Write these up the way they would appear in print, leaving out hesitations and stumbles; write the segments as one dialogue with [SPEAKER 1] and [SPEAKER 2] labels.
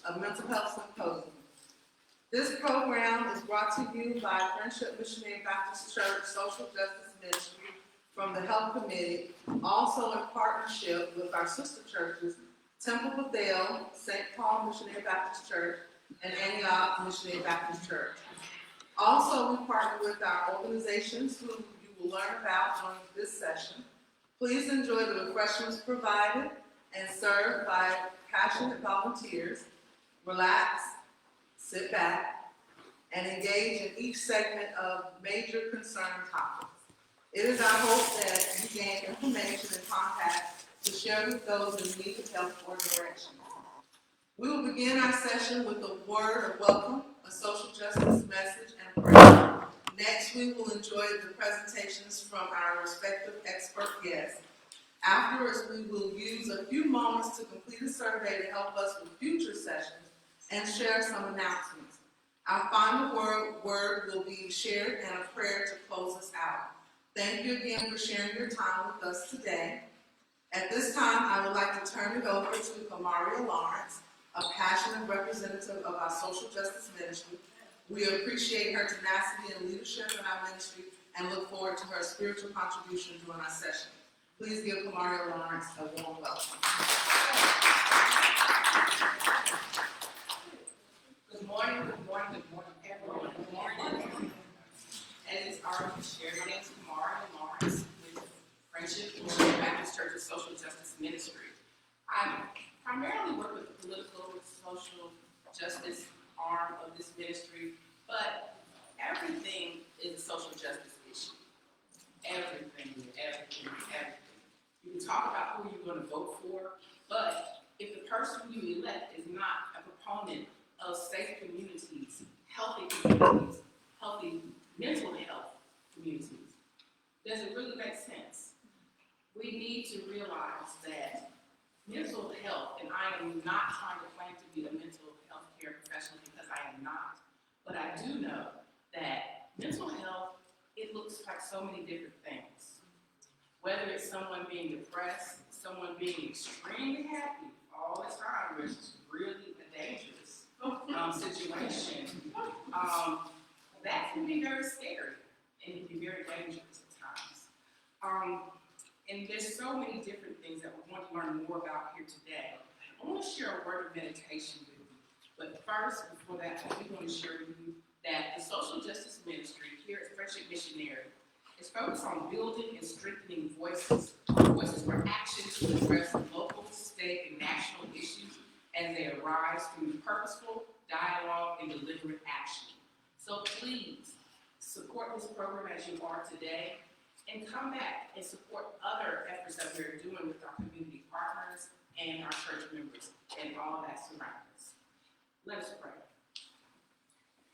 [SPEAKER 1] a mental health symposium. This program is brought to you by Friendship Missionary Baptist Church Social Justice Ministry from the Health Committee, also in partnership with our sister churches, Temple Bethel, St. Paul Missionary Baptist Church, and Antioch Missionary Baptist Church. Also, we partner with our organizations who you will learn about during this session. Please enjoy the refreshments provided and served by passionate volunteers. Relax, sit back, and engage in each segment of major concern topics. It is our hope that you gain information and contacts to share with those in need of help or direction. We will begin our session with a word of welcome, a social justice message, and prayer. Next, we will enjoy the presentations from our respective expert guests. Afterwards, we will use a few moments to complete a survey to help us with future sessions and share some announcements. Our final word will be shared and a prayer to close us out. Thank you again for sharing your time with us today. At this time, I would like to turn it over to Kamaria Lawrence, a passionate representative of our social justice ministry. We appreciate her tenacity and leadership in our ministry and look forward to her spiritual contribution during our session. Please give Kamaria Lawrence a warm welcome.
[SPEAKER 2] Good morning, everyone. Good morning. As it's already shared, my name is Kamaria Lawrence with Friendship Missionary Baptist Church Social Justice Ministry. I primarily work with the political, social justice arm of this ministry, but everything is a social justice issue. Everything. You can talk about who you're going to vote for, but if the person you elect is not a proponent of safe communities, healthy mental health communities, does it really make sense? We need to realize that mental health, and I am not trying to claim to be a mental health care professional because I am not, but I do know that mental health, it looks like so many different things. Whether it's someone being depressed, someone being extremely happy all the time, which is really a dangerous situation, that can be very scary and it can be very dangerous at times. And there's so many different things that we want to learn more about here today. I want to share a word of meditation with you. But first, before that, I do want to share with you that the social justice ministry here at Friendship Missionary is focused on building and strengthening voices for action to address local, state, and national issues as they arise through purposeful dialogue and deliberate action. So please support this program as you are today, and come back and support other efforts that we're doing with our community partners and our church members and all that surrounds us. Let us pray.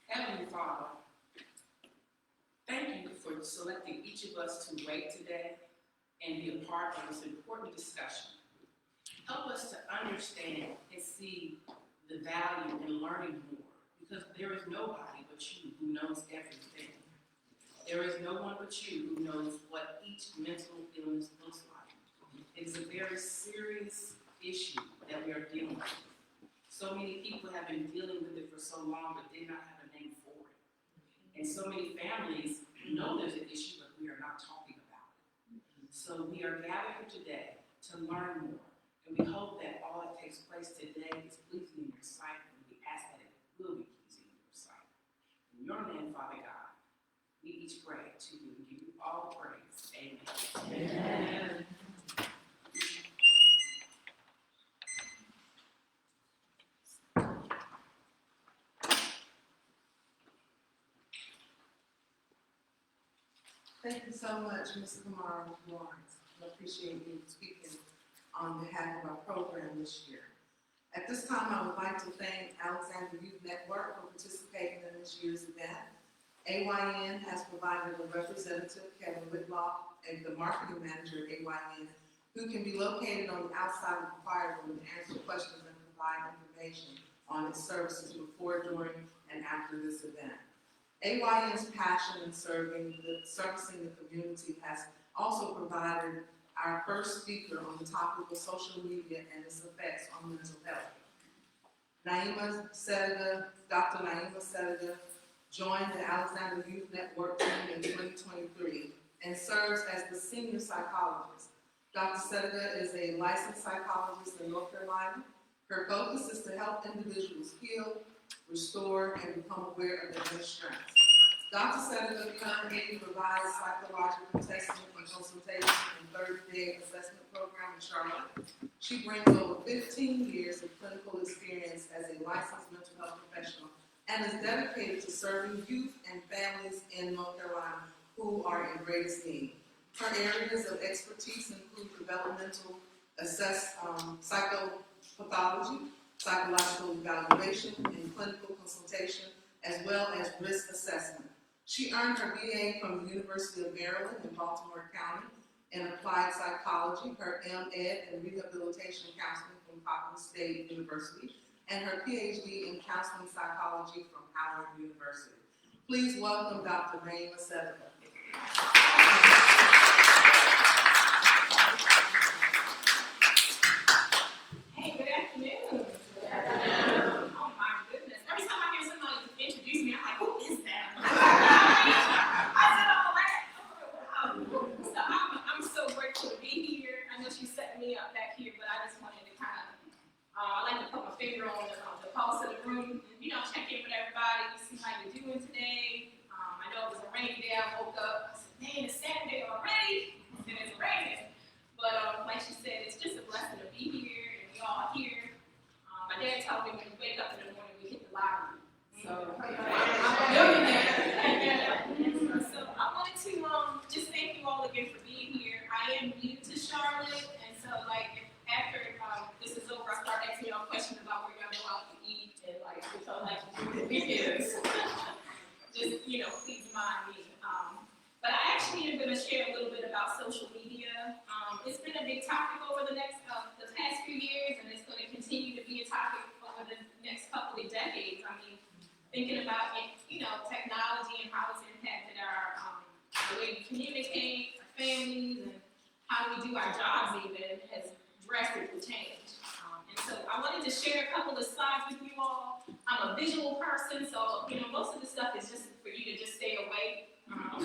[SPEAKER 2] Heavenly Father, thank you for selecting each of us to wait today and be a part of this important discussion. Help us to understand and see the value in learning more, because there is nobody but you who knows everything. There is no one but you who knows what each mental illness looks like. It is a very serious issue that we are dealing with. So many people have been dealing with it for so long, but did not have a name for it. And so many families know there's an issue, but we are not talking about it. So we are gathered today to learn more. And we hope that all that takes place today is pleasing in your sight, and we ask that it will be pleasing in your sight. In your name, Father God, we each pray to you and give you all the praise. Amen. Amen.
[SPEAKER 1] Thank you so much, Ms. Kamaria Lawrence. I appreciate you speaking on behalf of our program this year. At this time, I would like to thank Alexander Youth Network for participating in this year's event. AYN has provided a representative, Kevin Whitlock, and the marketing manager at AYN, who can be located on the outside of the choir room to answer questions and provide information on its services before, during, and after this event. AYN's passion in servicing the community has also provided our first speaker on the topic of social media and its effects on mental health. Dr. Naima Sedega joined the Alexander Youth Network team in 2023 and serves as the senior psychologist. Dr. Sedega is a licensed psychologist in North Carolina. Her focus is to help individuals heal, restore, and become aware of their inner strengths. Dr. Sedega currently provides psychological testing and consultation in 30-day assessment program in Charlotte. She brings over 15 years of clinical experience as a licensed mental health professional and is dedicated to serving youth and families in North Carolina who are in greatest need. Her areas of expertise include developmental psychopathology, psychological evaluation, and clinical consultation, as well as risk assessment. She earned her BA from the University of Maryland in Baltimore County in applied psychology, her M.Ed in rehabilitation counseling from Coppin State University, and her PhD in counseling psychology from Howard University. Please welcome Dr. Naima Sedega.
[SPEAKER 3] Hey, good afternoon. Oh my goodness. Every time I hear somebody introduce me, I'm like, who is that? I said all that. So I'm so grateful to be here. I know she set me up back here, but I just wanted to kind of, I like to put my finger on the pulse of the room, and, check in with everybody, see how you're doing today. I know it was a rainy day. I woke up, I said, man, it's Saturday already, and it's raining. But like she said, it's just a blessing to be here, and we all here. My dad told me when you wake up in the morning, we hit the lottery. So I'm a millionaire. So I wanted to just thank you all again for being here. I am new to Charlotte, and so after this is over, I start asking y'all questions about where y'all go out to eat and what y'all like to do the weekends. Just please mind me. But I actually am going to share a little bit about social media. It's been a big topic over the past few years, and it's going to continue to be a topic over the next couple of decades. I mean, thinking about technology and how it's impacted the way we communicate, our families, and how we do our jobs even has drastically changed. And so I wanted to share a couple of slides with you all. I'm a visual person, so most of the stuff is just for you to just stay awake. I'm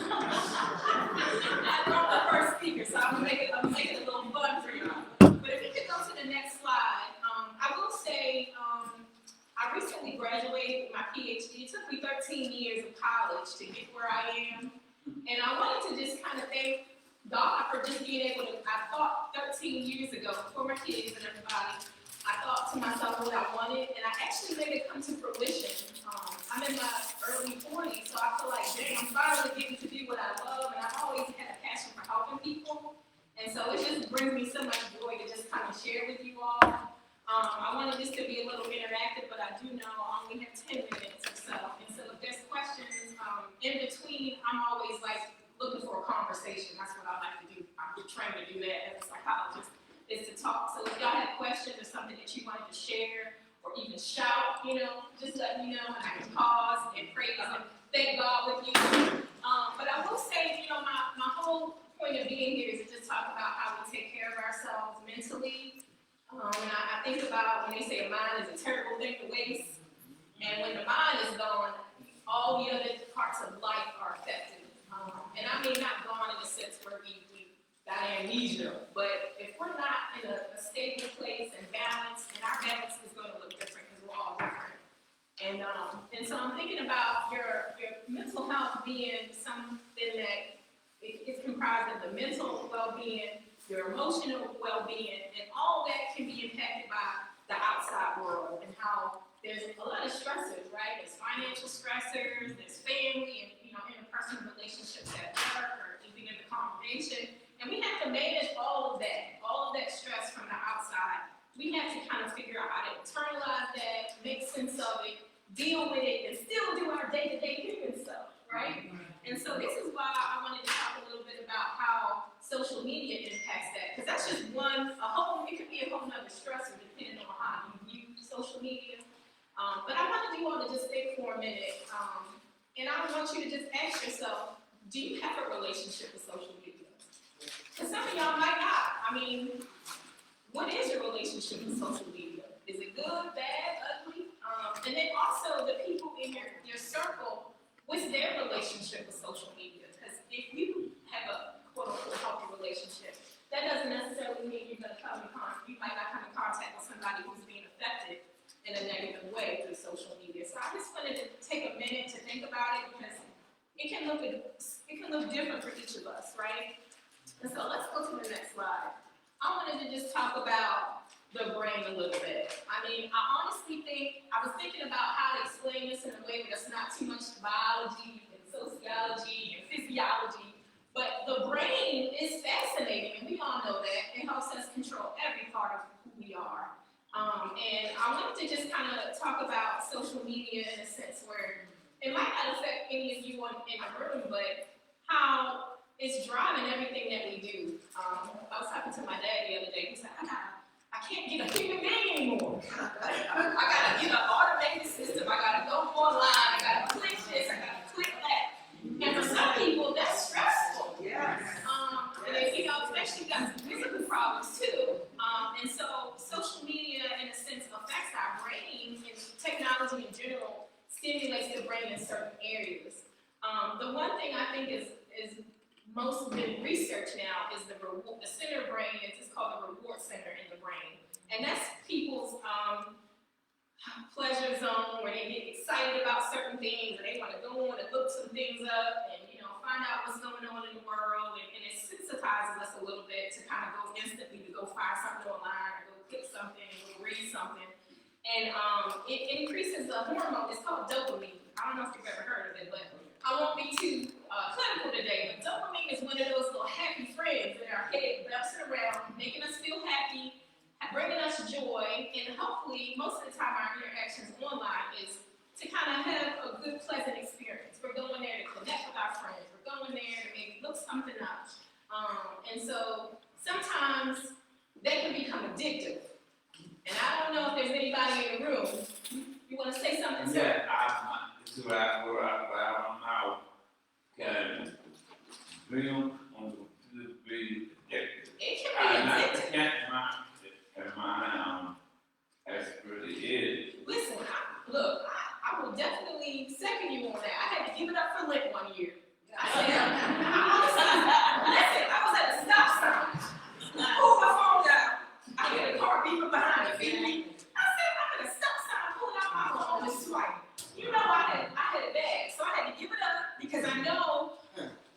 [SPEAKER 3] the first speaker, so I'm making it a little fun for y'all. But if you could go to the next slide, I will say I recently graduated with my PhD. It took me 13 years of college to get where I am, and I wanted to just kind of thank God for just being able to. I thought 13 years ago, before my kids and everybody, I thought to myself what I wanted, and I actually made it come to fruition. I'm in my early 40s, so I feel like, dang, I'm finally getting to do what I love, and I've always had a passion for helping people. And so it just brings me so much joy to just kind of share with you all. I wanted this to be a little interactive, but I do know I only have 10 minutes or so. And so if there's questions in between, I'm always looking for a conversation. That's what I like to do. I'm trained to do that as a psychologist, is to talk. So if y'all have questions or something that you wanted to share, or even shout, just let me know, and I can pause and praise and thank God with you. But I will say, my whole point of being here is to just talk about how we take care of ourselves mentally. And I think about when they say a mind is a terrible thing to waste, and when the mind is gone, all the other parts of life are affected. And I mean not gone in the sense where we got amnesia, but if we're not in a stable place and balance, and our balance is going to look different because we're all different. And so I'm thinking about your mental health being something that it's comprised of the mental well-being, your emotional well-being, and all that can be impacted by the outside world and how there's a lot of stressors, right? There's financial stressors, there's family, and interpersonal relationships at work or even in the congregation. And we have to manage all of that stress from the outside. We have to kind of figure out how to internalize that, make sense of it, deal with it, and still do our day-to-day human stuff, right? And so this is why I wanted to talk a little bit about how social media impacts that, because that's just it could be a whole nother stressor depending on how you view social media. But I wanted you all to just think for a minute, and I want you to just ask yourself, do you have a relationship with social media? Because some of y'all might not. I mean, what is your relationship with social media? Is it good, bad, ugly? And then also the people in your circle, what's their relationship with social media? Because if you have a quote-unquote healthy relationship, that doesn't necessarily mean you're going to you might not come in contact with somebody who's being affected in a negative way through social media. So I just wanted to take a minute to think about it because it can look different for each of us, right? And so let's go to the next slide. I wanted to just talk about the brain a little bit. I mean, I honestly think, I was thinking about how to explain this in a way that's not too much biology and sociology and physiology, but the brain is fascinating, and we all know that. It helps us control every part of who we are. And I wanted to just kind of talk about social media in a sense where it might not affect any of you in the room, but how it's driving everything that we do. I was talking to my dad the other day. He said, I can't get a human being anymore. I gotta get an automated system. I gotta go online. I gotta click this. I gotta click that. And for some people, that's stressful.
[SPEAKER 1] Yes.
[SPEAKER 3] And especially got some physical problems too. And so social media, in a sense, affects our brain, and technology in general stimulates the brain in certain areas. The one thing I think is most been researched now is the center brain. It's called the reward center in the brain, and that's people's pleasure zone where they get excited about certain things and they want to go on and look some things up and find out what's going on in the world, and it sensitizes us a little bit to kind of go instantly to go find something online or go click something or go read something, and it increases the hormone. It's called dopamine. I don't know if you've ever heard of it, but I won't be too clinical today, but dopamine is one of those little happy friends in our head, bouncing around, making us feel happy, bringing us joy, and hopefully, most of the time, our interactions online is to kind of have a good, pleasant experience. We're going there to connect with our friends. We're going there to maybe look something up. And so, sometimes, they can become addictive. And I don't know if there's anybody in the room. You want to say something, sir?
[SPEAKER 4] Yeah, this is where I'm now can dream on the be addicted.
[SPEAKER 3] It can be addictive.
[SPEAKER 4] I can't imagine expert it is.
[SPEAKER 3] Listen, I will definitely second you on that. I had to give it up for Lent one year. I was at a stop sign. Pulled my phone out. I hear the car beeping behind me. I said, I'm at a stop sign, pulling out my phone and swipe. I had it bad, so I had to give it up because I know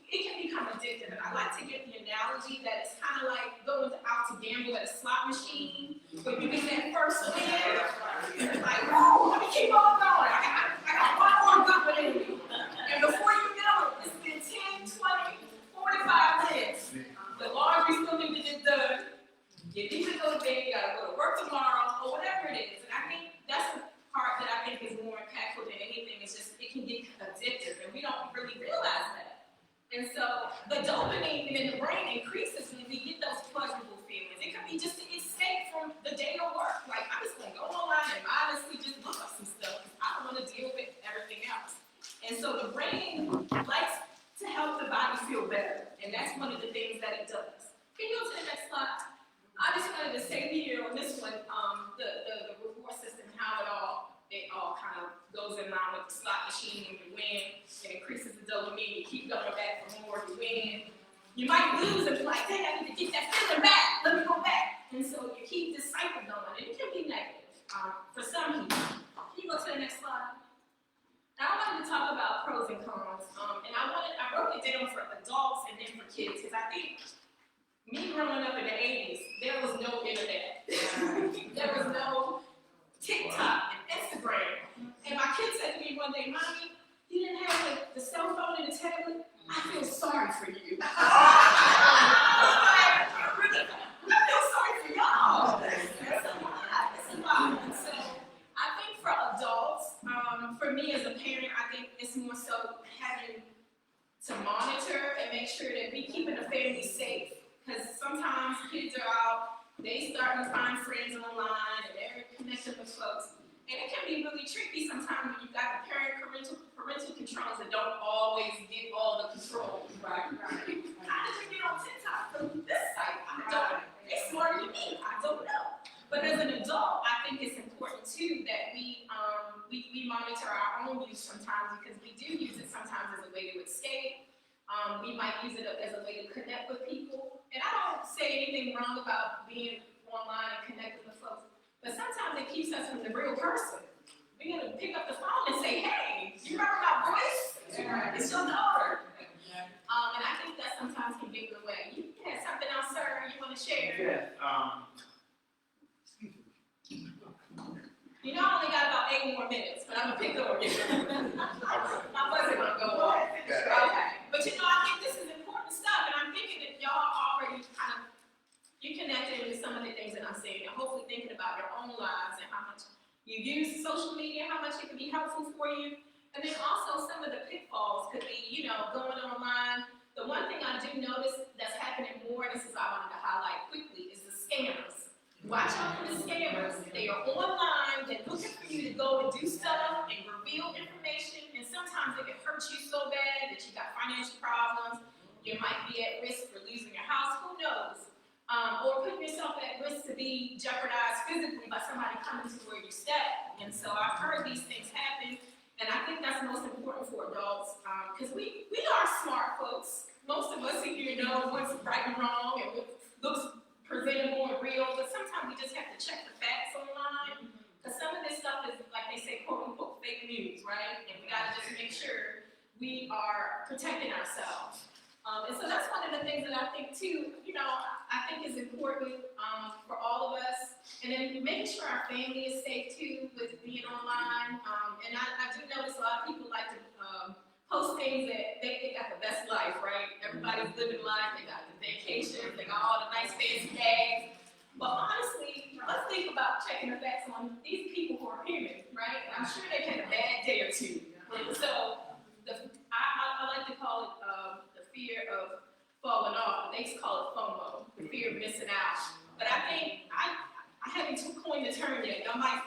[SPEAKER 3] it can become addictive. And I like to get the analogy that it's kind of like going out to gamble at a slot machine. When you get that first win, it's like, whoa, let me keep on going. I got one more good one in me. And before you know it, it's been 10, 20, 45 minutes. The laundry still need to get done. You need to go to bed, you gotta go to work tomorrow, or whatever it is. And I think that's the part that I think is more impactful than anything. It's just, it can get addictive, and we don't really realize that. And so, the dopamine in the brain increases when we get those pleasurable feelings. It can be just to escape from the day of work. Like, I'm just gonna go online and honestly just look up some stuff, because I don't wanna deal with everything else. And so, the brain likes to help the body feel better, and that's one of the things that it does. Can you go to the next slide? I just wanted to say here on this one, the reward system, how it all kind of goes in line with the slot machine. When you win, it increases the dopamine. You keep going back for more. You win. You might lose and be like, dang, I need to get that feeling back. Let me go back. And so you keep this cycle going, and it can be negative for some people. Can you go to the next slide? Now I wanted to talk about pros and cons, and I broke it down for adults and then for kids, because I think me growing up in the 80s, there was no internet. There was no TikTok and Instagram. And my kid said to me one day, Mommy, you didn't have the cell phone and the tablet? I feel sorry for you. I feel sorry for y'all. That's a lot. And so I think for adults, for me as a parent, I think it's more so having to monitor and make sure that we keeping the family safe. Because sometimes kids are out, they start to find friends online, and they're connecting with folks. And it can be really tricky sometimes when you've got the parental controls that don't always get all the control. Right. How did you get on TikTok from this site? I don't know. They're smarter than me. I don't know. But as an adult, I think it's important too that we we monitor our own use sometimes because we do use it sometimes as a way to escape. We might use it as a way to connect with people. And I don't say anything wrong about being online and connecting with folks, but sometimes it keeps us from the real person. We're gonna pick up the phone and say, hey, you remember my voice? It's your daughter. And I think that sometimes can give it away. You had something else, sir, you wanna share?
[SPEAKER 4] Yes,
[SPEAKER 3] You know, I only got about 8 more minutes, but I'm gonna pick over you. My buzzer gonna go off. Okay. But you know, I think this is important stuff, and I'm thinking that y'all already kind of, you connected with some of the things that I'm saying, and hopefully thinking about your own lives and how much you use social media, how much it can be helpful for you. And then also some of the pitfalls could be, you know, going online. The one thing I do notice that's happening more, this is what I wanted to highlight quickly, is the scammers. Watch out for the scammers. They are online, they're looking for you to go and do stuff and reveal information, and sometimes it can hurt you so bad that you got financial problems, you might be at risk for losing your house, who knows? Or putting yourself at risk to be jeopardized physically by somebody coming to where you stay. And so I've heard these things happen, and I think that's most important for adults, because we are smart folks. Most of us in here know what's right and wrong and what looks presentable and real, but sometimes we just have to check the facts online, because some of this stuff is, like they say, quote unquote, fake news, right? And we gotta just make sure we are protecting ourselves. And so that's one of the things that I think too, you know, I think is important for all of us. And then making sure our family is safe too with being online. And I do notice a lot of people like to post things that they got the best life, right? Everybody's living life, they got the vacations, they got all the nice fancy bags. But honestly, let's think about checking the facts on these people who are human, right? I'm sure they've had a bad day or two. So I like to call it the fear of falling off, but they call it FOMO, the fear of missing out. But I think I haven't coined the term yet. I might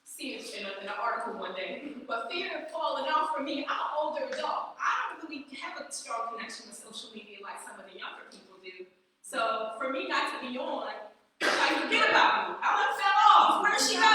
[SPEAKER 3] see it in an article one day. But fear of falling off for me, I'm an older adult. I don't really have a strong connection with social media like some of the younger people do. So for me not to be on, like, forget about me. I done fell off. Where'd she go?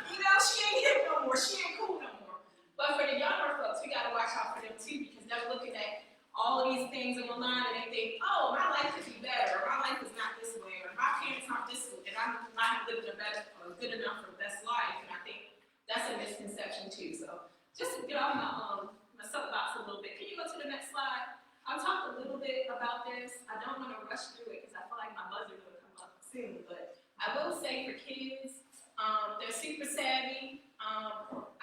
[SPEAKER 3] You know, she ain't hip no more. She ain't cool no more. But for the younger folks, we gotta watch out for them too, because they're looking at all of these things online and they think, oh, my life could be better, or my life is not this way, or my parents aren't this way, and I'm not living a better, or good enough for the best life. And I think that's a misconception too. So just to get off my soapbox a little bit, can you go to the next slide? I'll talk a little bit about this. I don't want to rush through it because I feel like my buzzer will come up soon, but I will say for kids, they're super savvy.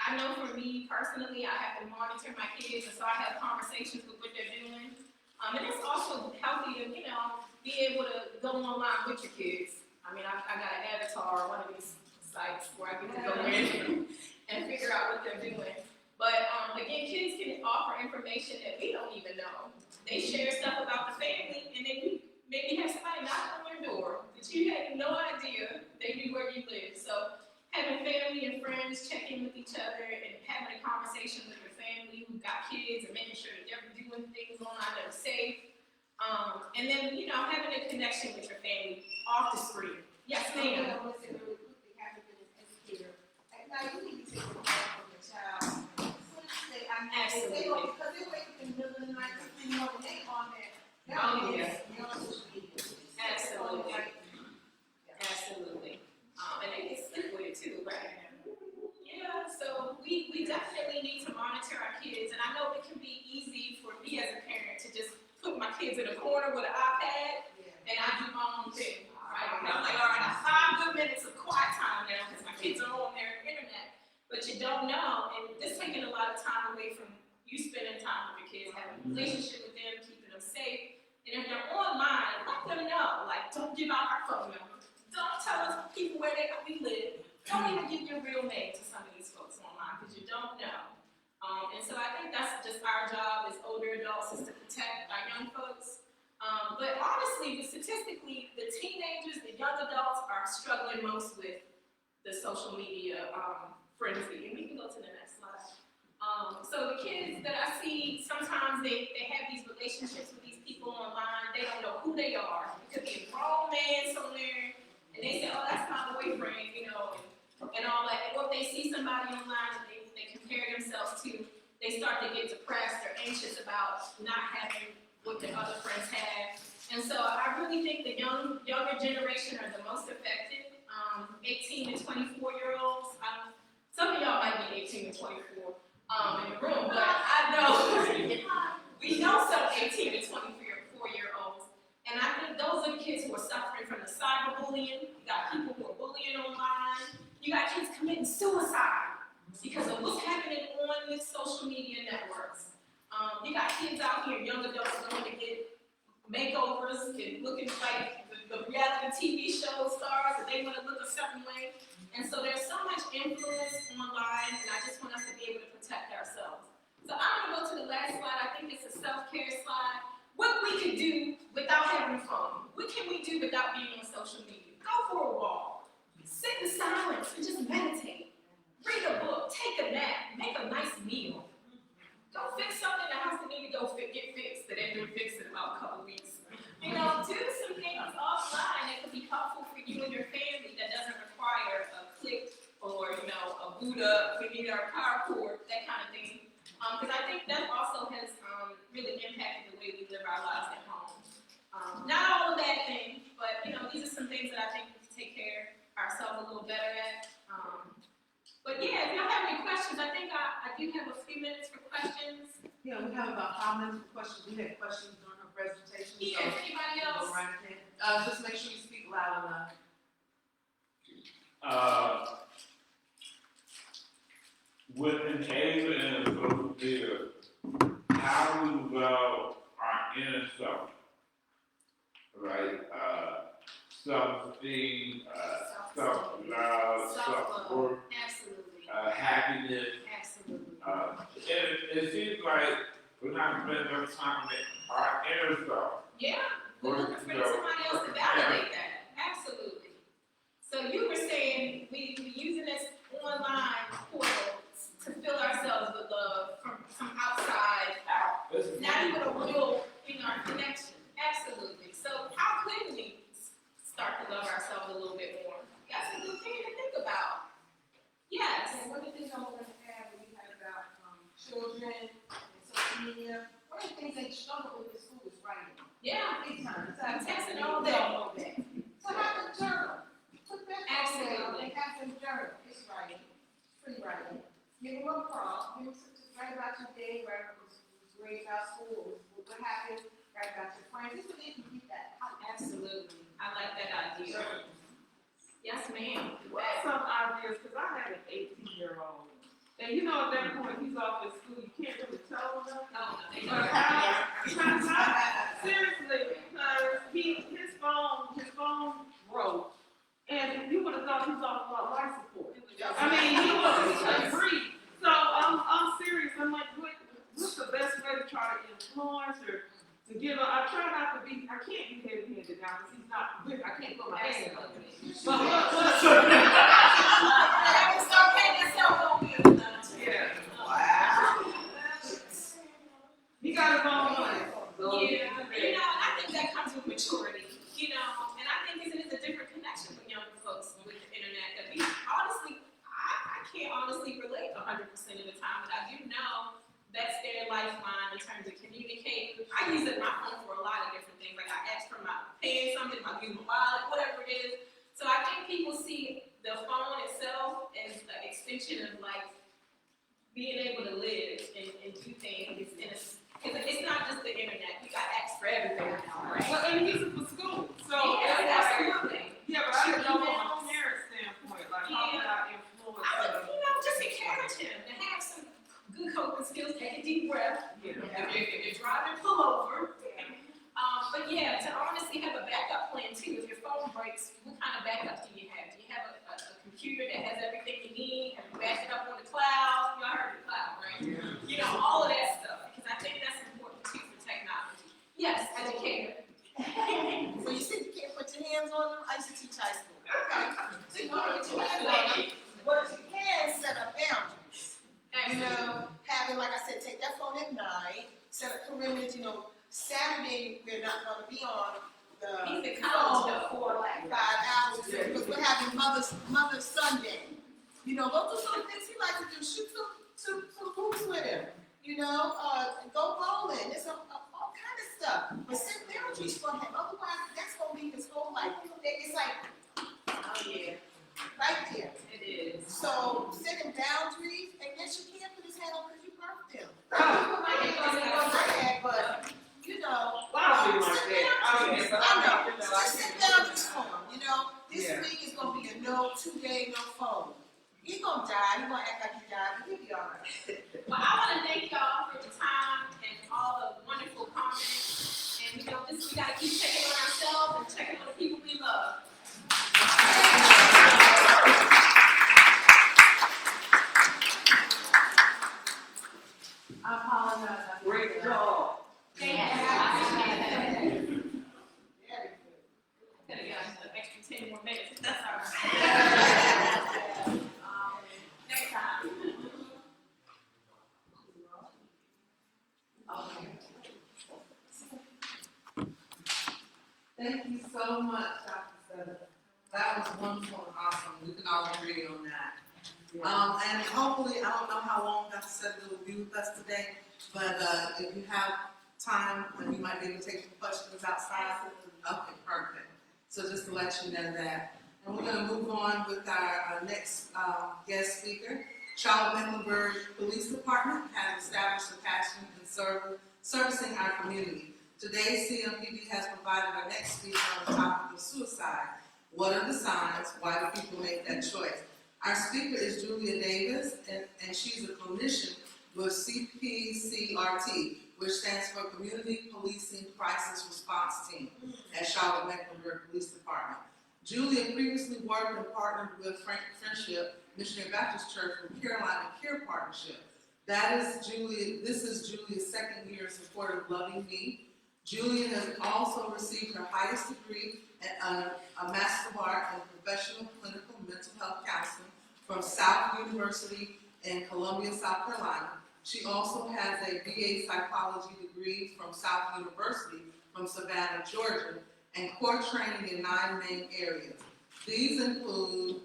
[SPEAKER 3] I know for me personally, I have to monitor my kids, and so I have conversations with what they're doing. And it's also healthy to, you know, be able to go online with your kids. I mean, I got an avatar on one of these sites where I get to go in and figure out what they're doing. But again, kids can offer information that we don't even know. They share stuff about the family, and then you maybe have somebody knock on your door that you had no idea they knew where you lived. So having family and friends check in with each other and having a conversation with your family who got kids and making sure that they're doing things online that are safe. And then, you know, having a connection with your family off the screen. Yes, ma'am.
[SPEAKER 5] I want to say really quickly, having been an educator, now you need to take the time from your child.
[SPEAKER 3] Absolutely.
[SPEAKER 5] Because they wake up in the middle of the night, you know, and they on there. They're
[SPEAKER 3] Oh,
[SPEAKER 5] on
[SPEAKER 3] yeah.
[SPEAKER 5] they're on social media.
[SPEAKER 3] Absolutely. Absolutely. And they get slick with it too, right? Yeah, so we definitely need to monitor our kids. And I know it can be easy for me as a parent to just put my kids in a corner with an iPad and I do my own thing. Right? And I'm like, all right, I have 5 good minutes of quiet time now because my kids are on their internet. But you don't know, and this taking a lot of time away from you spending time with your kids, having a relationship with them, keeping them safe. And if they're online, let them know. Like, don't give out our phone number. Don't tell us people where we live. Don't even give your real name to some of these folks online because you don't know. And so I think that's just our job as older adults is to protect our young folks. But honestly, statistically, the teenagers, the young adults are struggling most with the social media frenzy. And we can go to the next slide. So the kids that I see, sometimes they have these relationships with these people online. They don't know who they are. It could be a grown man somewhere, and they say, oh, that's my boyfriend, you know, and all that. Or if they see somebody online, and they they start to get depressed or anxious about not having what their other friends have. And so I really think the younger generation are the most affected. 18 to 24-year-olds. Some of y'all might be 18 to 24 in the room, but I know we know some 18 to 24-year-olds. And I think those are the kids who are suffering from the cyberbullying. You got people who are bullying online. You got kids committing suicide because of what's happening on these social media networks. You got kids out here, young adults, going to get makeovers and looking like the reality TV show stars, that they want to look a certain way. And so there's so much influence online, and I just want us to be able to protect ourselves. So I'm going to go to the last slide. I think it's a self-care slide. What we can do without having a phone. What can we do without being on social media? Go for a walk. Sit in silence and just meditate. Read a book. Take a nap. Make a nice meal. Go fix something in the house that need to get fixed that ain't been fixed in about a couple weeks. You know, do some things offline that could be helpful for you and your family that doesn't require a click or, you know, a boot up, we need our power cord, that kind of thing. Because I think that also has really impacted the way we live our lives at home. Not all a bad thing, but, you know, these are some things that I think we can take care of ourselves a little better at. But yeah, if y'all have any questions, I think I do have a few minutes for questions.
[SPEAKER 1] Yeah, we have about 5 minutes for questions. We had questions during her presentation.
[SPEAKER 3] Yeah, anybody else?
[SPEAKER 1] Go right ahead. Just make sure you speak loud enough.
[SPEAKER 4] With enabling and social media, how we develop our inner self, right? Self-esteem, self-love, self-worth,
[SPEAKER 3] Absolutely.
[SPEAKER 4] Happiness.
[SPEAKER 3] Absolutely.
[SPEAKER 4] It seems like we're not spending enough time in our inner self.
[SPEAKER 3] Yeah, we're looking for somebody else to validate that. Absolutely. So you were saying we using this online portal to fill ourselves with love from outside out. Not even a real, connection. Absolutely. So how could we start to love ourselves a little bit more? That's a good thing to think about. Yes.
[SPEAKER 5] And one of the things I want to add when you had about children and social media, one of the things they struggle with in school is writing.
[SPEAKER 3] Yeah.
[SPEAKER 5] Big time. So
[SPEAKER 3] I'm texting
[SPEAKER 5] all
[SPEAKER 3] all
[SPEAKER 5] day.
[SPEAKER 3] day.
[SPEAKER 5] So have a journal. Put that
[SPEAKER 3] Absolutely.
[SPEAKER 5] and have some journal. It's writing. Free writing. Give them a prompt. Give them write about your day, write what was great about school, what happened, write about your friends. This is what they can keep that out.
[SPEAKER 3] Absolutely. I like that idea. Yes, ma'am.
[SPEAKER 6] Some ideas, because I have an 18-year-old. And you know, at that point, he's off at school, you can't really tell him nothing.
[SPEAKER 3] No, they
[SPEAKER 6] But
[SPEAKER 3] don't.
[SPEAKER 6] seriously, because his phone broke, and you would have thought he was off life support. I mean, he couldn't breathe. So I'm serious. I'm like, what's the best way to try to influence or to give a, I try not to be, I can't be heavy-handed now because he's not, I can't put my hand on him. But
[SPEAKER 3] Start paying yourself on me.
[SPEAKER 6] yeah. Wow. He got his own money.
[SPEAKER 3] Yeah, and I think that comes with maturity, and I think it is a different connection with younger folks with the internet that we honestly, I can't honestly relate 100% of the time, but I do know that's their lifeline in terms of communicate. I use my phone for a lot of different things, like I ask for paying something, I use my wallet, whatever it is. So I think people see the phone itself as an extension of like being able to live and do things because it's not just the internet. You got apps for everything now, right?
[SPEAKER 6] Well, and he uses it for school. So
[SPEAKER 3] Yeah, absolutely.
[SPEAKER 6] yeah, but I didn't know from a parent standpoint, like how would I influence
[SPEAKER 3] I
[SPEAKER 6] him?
[SPEAKER 3] would, just encourage him to have some good coping skills. Take a deep breath.
[SPEAKER 6] Yeah.
[SPEAKER 3] If you're driving, pull over. But yeah, to honestly have a backup plan too. If your phone breaks, what kind of backup do you have? Do you have a computer that has everything you need? Have you backed it up on the cloud? Y'all heard of the cloud, right?
[SPEAKER 6] Yeah.
[SPEAKER 3] All of that stuff. Because I think that's important too for technology. Yes, educator.
[SPEAKER 7] So you said you can't put your hands on them? I used to teach high school.
[SPEAKER 3] So you want to put your hands on them?
[SPEAKER 7] But you can set up boundaries.
[SPEAKER 3] Excellent.
[SPEAKER 7] Having, like I said, take that phone at night, set up perimeters, Saturday we're not gonna be on
[SPEAKER 3] He's
[SPEAKER 7] the
[SPEAKER 3] in college
[SPEAKER 7] phone
[SPEAKER 3] though.
[SPEAKER 7] for like 5 hours because we're having Mother's Sunday. Those are some things he likes to do. Shoot some hoops with him. go bowling, there's all kind of stuff. But set boundaries for him, otherwise that's gonna be his whole life. It's like,
[SPEAKER 3] Oh, yeah,
[SPEAKER 7] right there.
[SPEAKER 3] it is.
[SPEAKER 7] So setting boundaries, and yes, you can't put his hand on because you birthed him. But, you know.
[SPEAKER 6] I don't be like that.
[SPEAKER 7] I know, just set boundaries for him, this week is gonna be a 2-day no phone. He's gonna die, he's gonna act like he died, but he'll be all right.
[SPEAKER 3] Well, I want to thank y'all for the time and all the wonderful comments. And we gotta keep checking on ourselves and checking on the people we love.
[SPEAKER 1] I apologize.
[SPEAKER 6] Great job.
[SPEAKER 3] Thank you. Could have got an extra 10 more minutes. That's all right. Next time.
[SPEAKER 1] Okay. Thank you so much, Dr. Sutter. That was wonderful and awesome. We can all agree on that. And hopefully, I don't know how long Dr. Sutter will be with us today, but if you have time, you might be able to take some questions outside. Okay, perfect. So just to let you know that. And we're going to move on with our next guest speaker. Charlotte Mecklenburg Police Department has established a passion in servicing our community. Today, CMPD has provided our next speaker on the topic of suicide. What are the signs? Why do people make that choice? Our speaker is Julia Davis, and she's a clinician with CPCRT, which stands for Community Policing Crisis Response Team at Charlotte Mecklenburg Police Department. Julia previously worked and partnered with Friendship Missionary Baptist Church from Carolina Care Partnership. This is Julia's second year in support of Loving Me. Julia has also received her highest degree at a Master of Art in Professional Clinical Mental Health Counseling from South University in Columbia, South Carolina. She also has a BA Psychology degree from South University from Savannah, Georgia, and core training in 9 main areas. These include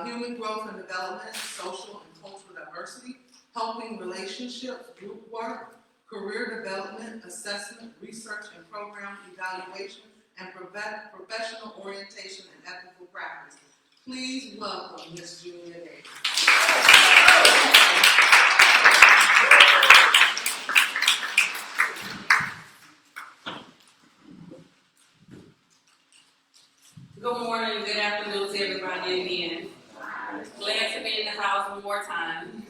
[SPEAKER 1] human growth and development, social and cultural diversity, helping relationships, group work, career development, assessment, research and program evaluation, and professional orientation and ethical practice. Please welcome Ms. Julia Davis.
[SPEAKER 8] Good morning, good afternoon to everybody again. Glad to be in the house one more time.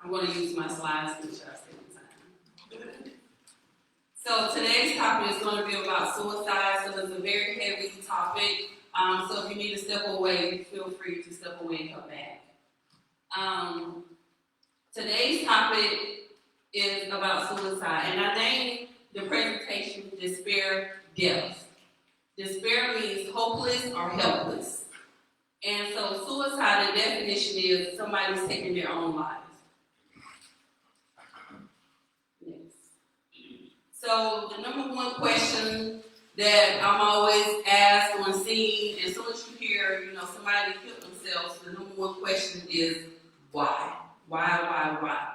[SPEAKER 8] I'm going to use my slides to make sure I stay on time. So today's topic is going to be about suicide, so it's a very heavy topic. So if you need to step away, feel free to step away and come back. Today's topic is about suicide, and I named the presentation Despair Death. Despair means hopeless or helpless. And so suicide, the definition is somebody's taking their own lives. Next. So the number one question that I'm always asked on scene, as soon as you hear, somebody killed themselves, the number one question is why? Why?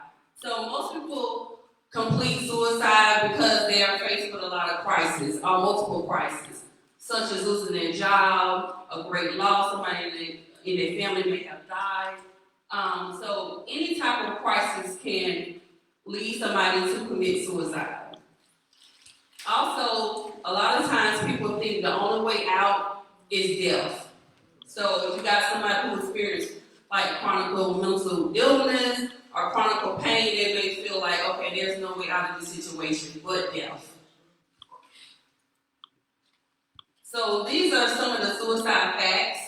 [SPEAKER 8] So most people complete suicide because they are faced with a lot of crises, or multiple crises, such as losing their job, a great loss, somebody in their family may have died. So any type of crisis can lead somebody to commit suicide. Also, a lot of times people think the only way out is death. So if you got somebody who experienced like chronic mental illness or chronic pain, they may feel like, okay, there's no way out of this situation but death. So these are some of the suicide facts.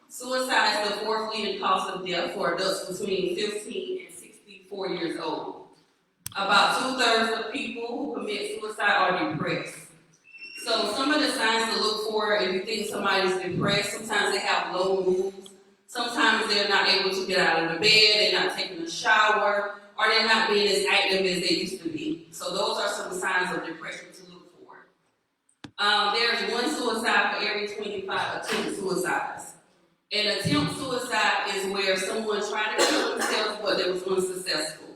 [SPEAKER 8] Suicide is the 4th leading cause of death for adults between 15 and 64 years old. About 2/3 of people who commit suicide are depressed. So some of the signs to look for if you think somebody's depressed, sometimes they have low moods. Sometimes they're not able to get out of the bed, they're not taking a shower, or they're not being as active as they used to be. So those are some signs of depression to look for. There's 1 suicide for every 25 attempted suicides. An attempt suicide is where someone tried to kill themselves, but they was unsuccessful.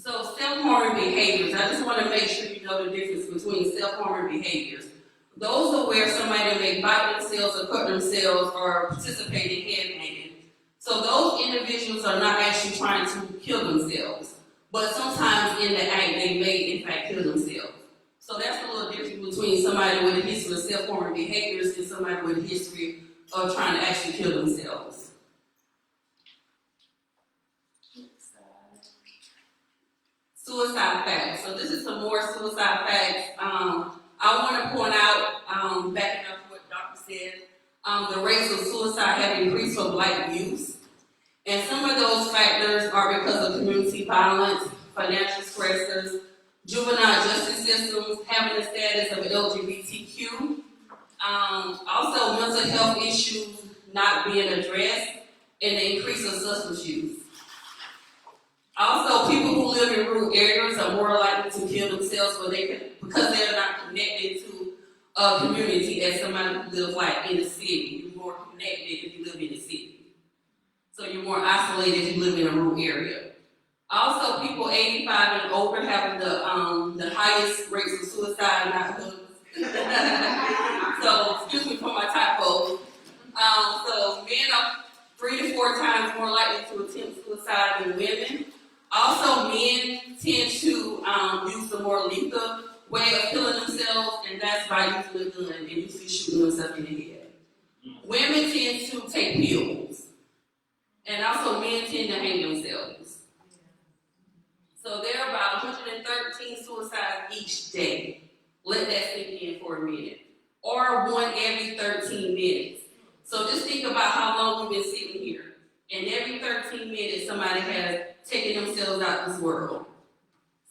[SPEAKER 8] So self-harming behaviors, I just want to make sure you know the difference between self-harming behaviors. Those are where somebody may bite themselves or cut themselves or participate in headbanging. So those individuals are not actually trying to kill themselves, but sometimes in the act they may in fact kill themselves. So that's a little difference between somebody with a history of self-harming behaviors and somebody with a history of trying to actually kill themselves. Suicide facts. So this is some more suicide facts. I want to point out, backing up what Dr. said, the rates of suicide have increased for Black youth. And some of those factors are because of community violence, financial stressors, juvenile justice systems, having the status of LGBTQ, also mental health issues not being addressed, and the increase of substance use. Also, people who live in rural areas are more likely to kill themselves because they're not connected to a community as somebody who lives like in the city. You're more connected if you live in the city. So you're more isolated if you live in a rural area. Also, people 85 and older have the highest rates of suicide, not hoods. So, excuse me for my typo. So men are 3 to 4 times more likely to attempt suicide than women. Also, men tend to use the more lethal way of killing themselves, and that's by using a gun and usually shooting themselves in the head. Women tend to take pills, and also men tend to hang themselves. So there are about 113 suicides each day. Let that sink in for a minute. Or 1 every 13 minutes. So just think about how long we've been sitting here. And every 13 minutes, somebody has taken themselves out this world.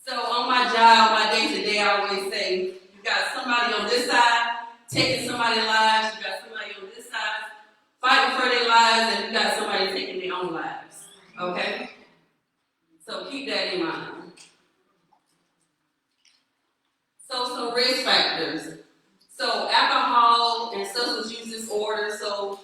[SPEAKER 8] So on my job, my day-to-day, I always say, you got somebody on this side taking somebody's lives, you got somebody on this side fighting for their lives, and you got somebody taking their own lives. Okay? So keep that in mind. So some risk factors. So alcohol and substance use disorder, so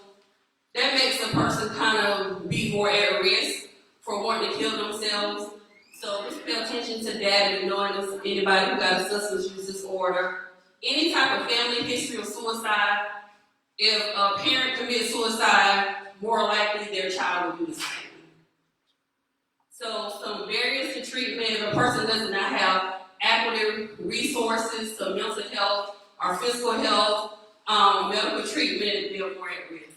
[SPEAKER 8] that makes a person kind of be more at risk for wanting to kill themselves. So just pay attention to that if you know anybody who got a substance use disorder. Any type of family history of suicide, if a parent commits suicide, more likely their child will do the same. So some barriers to treatment, if a person does not have adequate resources to mental health or physical health, medical treatment, they're more at risk.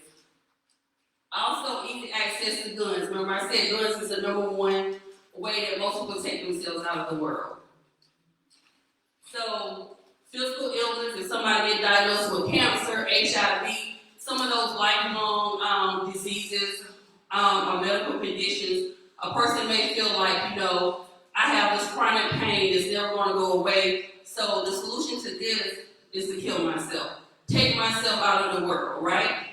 [SPEAKER 8] Also, easy access to guns. Remember I said guns is the number one way that most people take themselves out of the world. So, physical illness, if somebody gets diagnosed with cancer, HIV, some of those lifelong diseases or medical conditions, a person may feel like, I have this chronic pain that's never going to go away. So the solution to this is to kill myself. Take myself out of the world, right?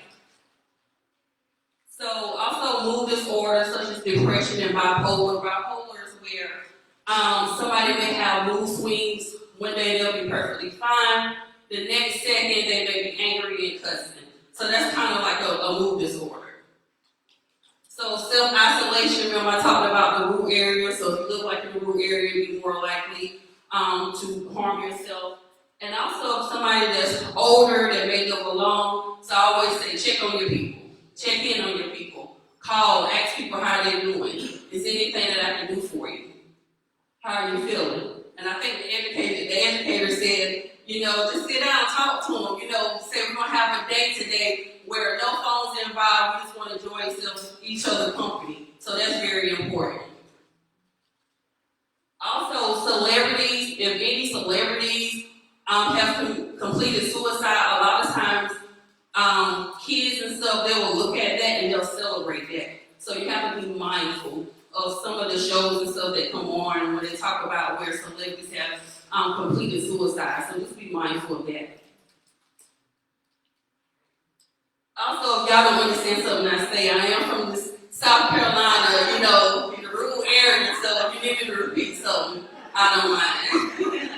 [SPEAKER 8] So also mood disorders such as depression and bipolar. Bipolar is where somebody may have mood swings. One day they'll be perfectly fine. The next second they may be angry and cussing. So that's kind of like a mood disorder. So self-isolation, remember I talked about the rural area. So if you live like in the rural area, you'll be more likely to harm yourself. And also if somebody that's older that may live alone. So I always say check on your people. Check in on your people. Call, ask people how they're doing. Is there anything that I can do for you? How are you feeling? And I think the educator said, just sit down and talk to them. Say we're going to have a day today where no phones involved. We just want to enjoy each other's company. So that's very important. Also, celebrities, if any celebrities have completed suicide, a lot of times kids and stuff, they will look at that and they'll celebrate that. So you have to be mindful of some of the shows and stuff that come on when they talk about where celebrities have completed suicide. So just be mindful of that. Also, if y'all don't understand something I say, I am from South Carolina, in the rural area, so if you need me to repeat something, I don't mind.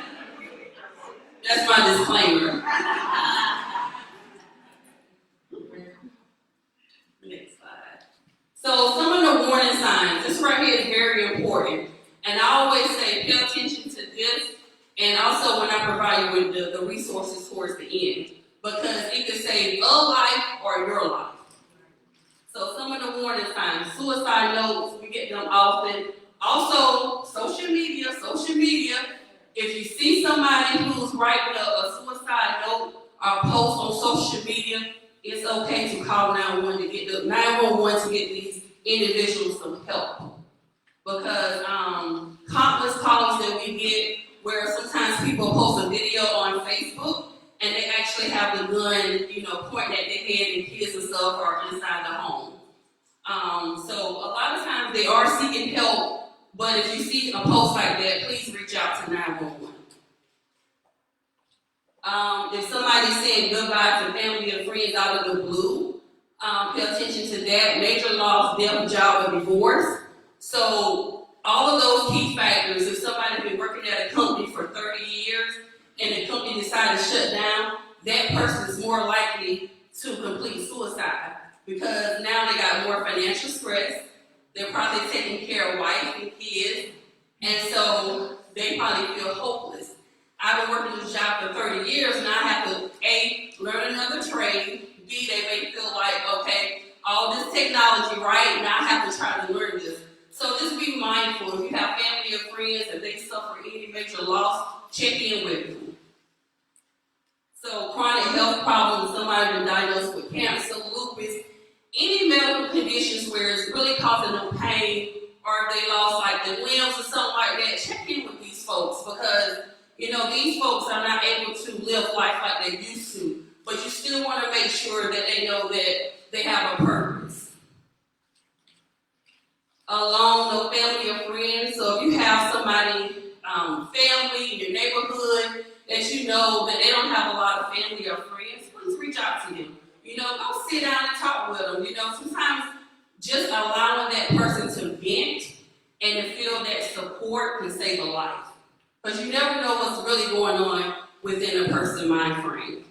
[SPEAKER 8] That's my disclaimer. Next slide. So some of the warning signs, this right here is very important. And I always say, pay attention to this, and also when I provide you with the resources towards the end, because it could save a life or your life. So some of the warning signs, suicide notes, we get them often. Also, social media. If you see somebody who's writing a suicide note or post on social media, it's okay to call 911 to get these individuals some help. Because countless calls that we get where sometimes people post a video on Facebook and they actually have the gun, pointing at their head and kids and stuff are inside the home. So a lot of times they are seeking help, but if you see a post like that, please reach out to 911. If somebody's saying goodbye to family and friends out of the blue, pay attention to that. Major loss, death, job, or divorce. So all of those key factors, if somebody's been working at a company for 30 years and the company decided to shut down, that person is more likely to complete suicide because now they got more financial stress. They're probably taking care of wife and kids, and so they probably feel hopeless. I've been working this job for 30 years, and I have to, A, learn another trade, B, they may feel like, okay, all this technology, right, now I have to try to learn this. So just be mindful. If you have family or friends, if they suffer any major loss, check in with them. So chronic health problems, somebody been diagnosed with cancer, lupus, any medical conditions where it's really causing them pain, or if they lost like their limbs or something like that, check in with these folks because, these folks are not able to live life like they used to, but you still want to make sure that they know that they have a purpose. Alone, no family or friends. So if you have somebody, family in your neighborhood that you know that they don't have a lot of family or friends, please reach out to them. Go sit down and talk with them. Sometimes just allowing that person to vent and to feel that support can save a life. Because you never know what's really going on within a person's mind frame.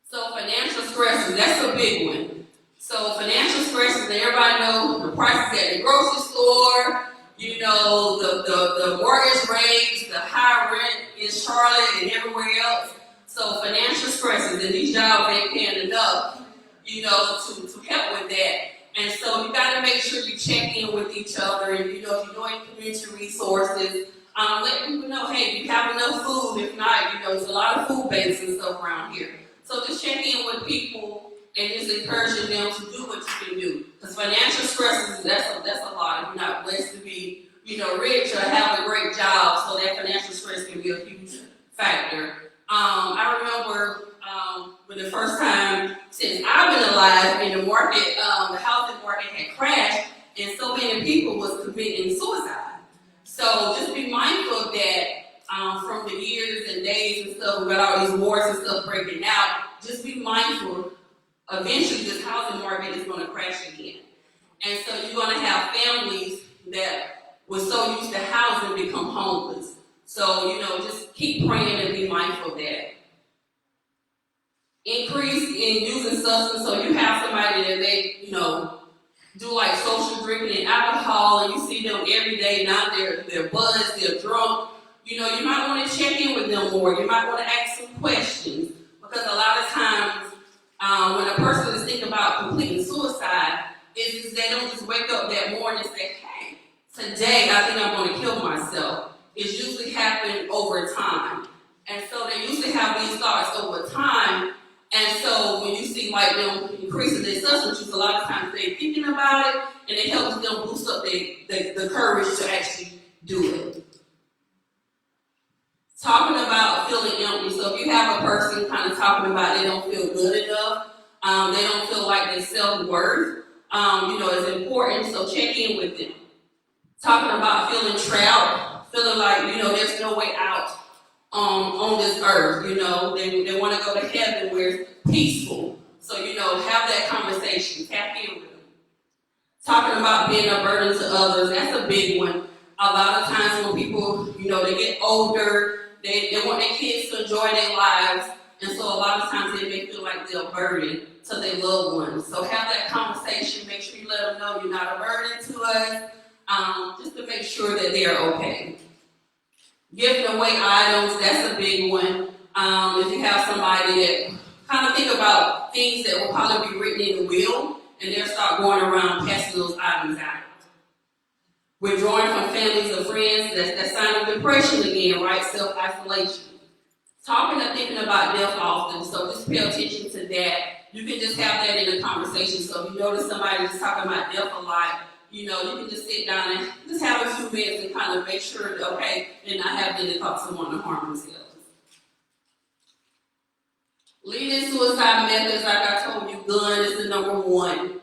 [SPEAKER 8] So financial stresses, that's a big one. So financial stresses, everybody knows the prices at the grocery store, the mortgage rates, the high rent in Charlotte and everywhere else. So financial stresses, and these jobs ain't paying enough, to help with that. And so you got to make sure you check in with each other, and if you know any community resources, let people know, hey, you have enough food. If not, there's a lot of food banks and stuff around here. So just check in with people and just encouraging them to do what you can do. Because financial stresses, that's a lot. If you're not blessed to be, rich or have a great job, so that financial stress can be a huge factor. I remember when the first time since I've been alive in the market, the housing market had crashed, and so many people was committing suicide. So just be mindful of that from the years and days and stuff. We got all these wars and stuff breaking out. Just be mindful. Eventually, this housing market is going to crash again, and so you're going to have families that were so used to housing become homeless. So, just keep praying and be mindful of that. Increase in using substance. So you have somebody that they, do like social drinking and alcohol, and you see them every day. Now they're buzzed, they're drunk. You might want to check in with them more. You might want to ask some questions because a lot of times when a person is thinking about completing suicide, is they don't just wake up that morning and say, hey, today I think I'm going to kill myself. It's usually happening over time. And so they usually have these thoughts over time. And so when you see like them increasing their substance use, a lot of times they're thinking about it and it helps them boost up the courage to actually do it. Talking about feeling empty. So if you have a person kind of talking about they don't feel good enough, they don't feel like their self-worth, is important. So check in with them. Talking about feeling trapped, feeling like, there's no way out on this earth, they want to go to heaven where it's peaceful. So, have that conversation, tap in with them. Talking about being a burden to others, that's a big one. A lot of times when people, they get older, they want their kids to enjoy their lives, and so a lot of times they may feel like they're a burden to their loved ones. So have that conversation, make sure you let them know you're not a burden to us. just to make sure that they're okay. Giving away items, that's a big one. If you have somebody that kind of think about things that will probably be written in the will, and they'll start going around passing those items out. Withdrawing from families or friends, that's that sign of depression again, right? Self-isolation. Talking or thinking about death often, so just pay attention to that. You can just have that in a conversation. So if you notice somebody just talking about death a lot, you can just sit down and just have a few minutes and kind of make sure that, okay, they're not having to cause someone to harm themselves. Leading suicide methods, like I told you, gun is the number one.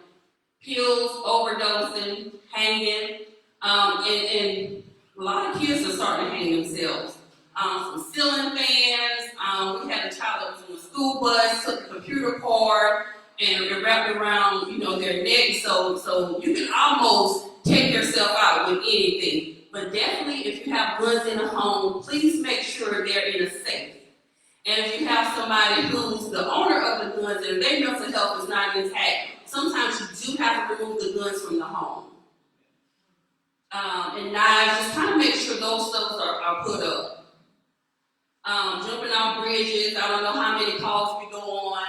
[SPEAKER 8] Pills, overdosing, hanging, and a lot of kids are starting to hang themselves. Some ceiling fans, we had a child that was on a school bus, took a computer cord, and wrapped it around, their neck, so you can almost take yourself out with anything. But definitely, if you have guns in a home, please make sure they're in a safe. And if you have somebody who's the owner of the guns and their mental health is not intact, sometimes you do have to remove the guns from the home. And knives, just kind of make sure those stuff are put up. Jumping off bridges, I don't know how many calls we go on,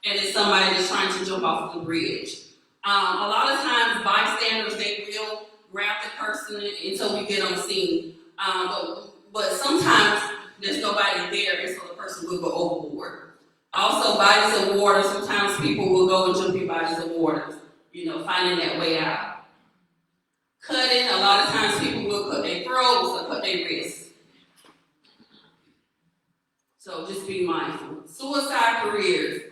[SPEAKER 8] and it's somebody that's trying to jump off the bridge. A lot of times, bystanders, they will grab the person until we get on scene. But sometimes there's nobody there, and so the person will go overboard. Also, bodies of water, sometimes people will go and jump in bodies of water, finding that way out. Cutting, a lot of times people will cut their throats or cut their wrists. So just be mindful. Suicide careers.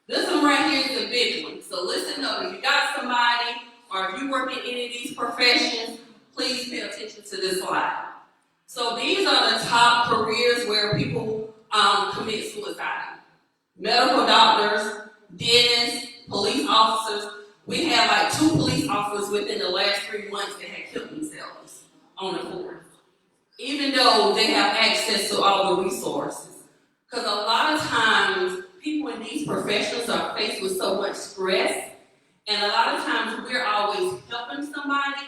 [SPEAKER 8] This one right here is a big one. So listen up, if you got somebody or if you work in any of these professions, please pay attention to this slide. So these are the top careers where people commit suicide. Medical doctors, dentists, police officers. We had like 2 police officers within the last 3 months that had killed themselves on the force, even though they have access to all the resources. Because a lot of times, people in these professions are faced with so much stress, and a lot of times we're always helping somebody,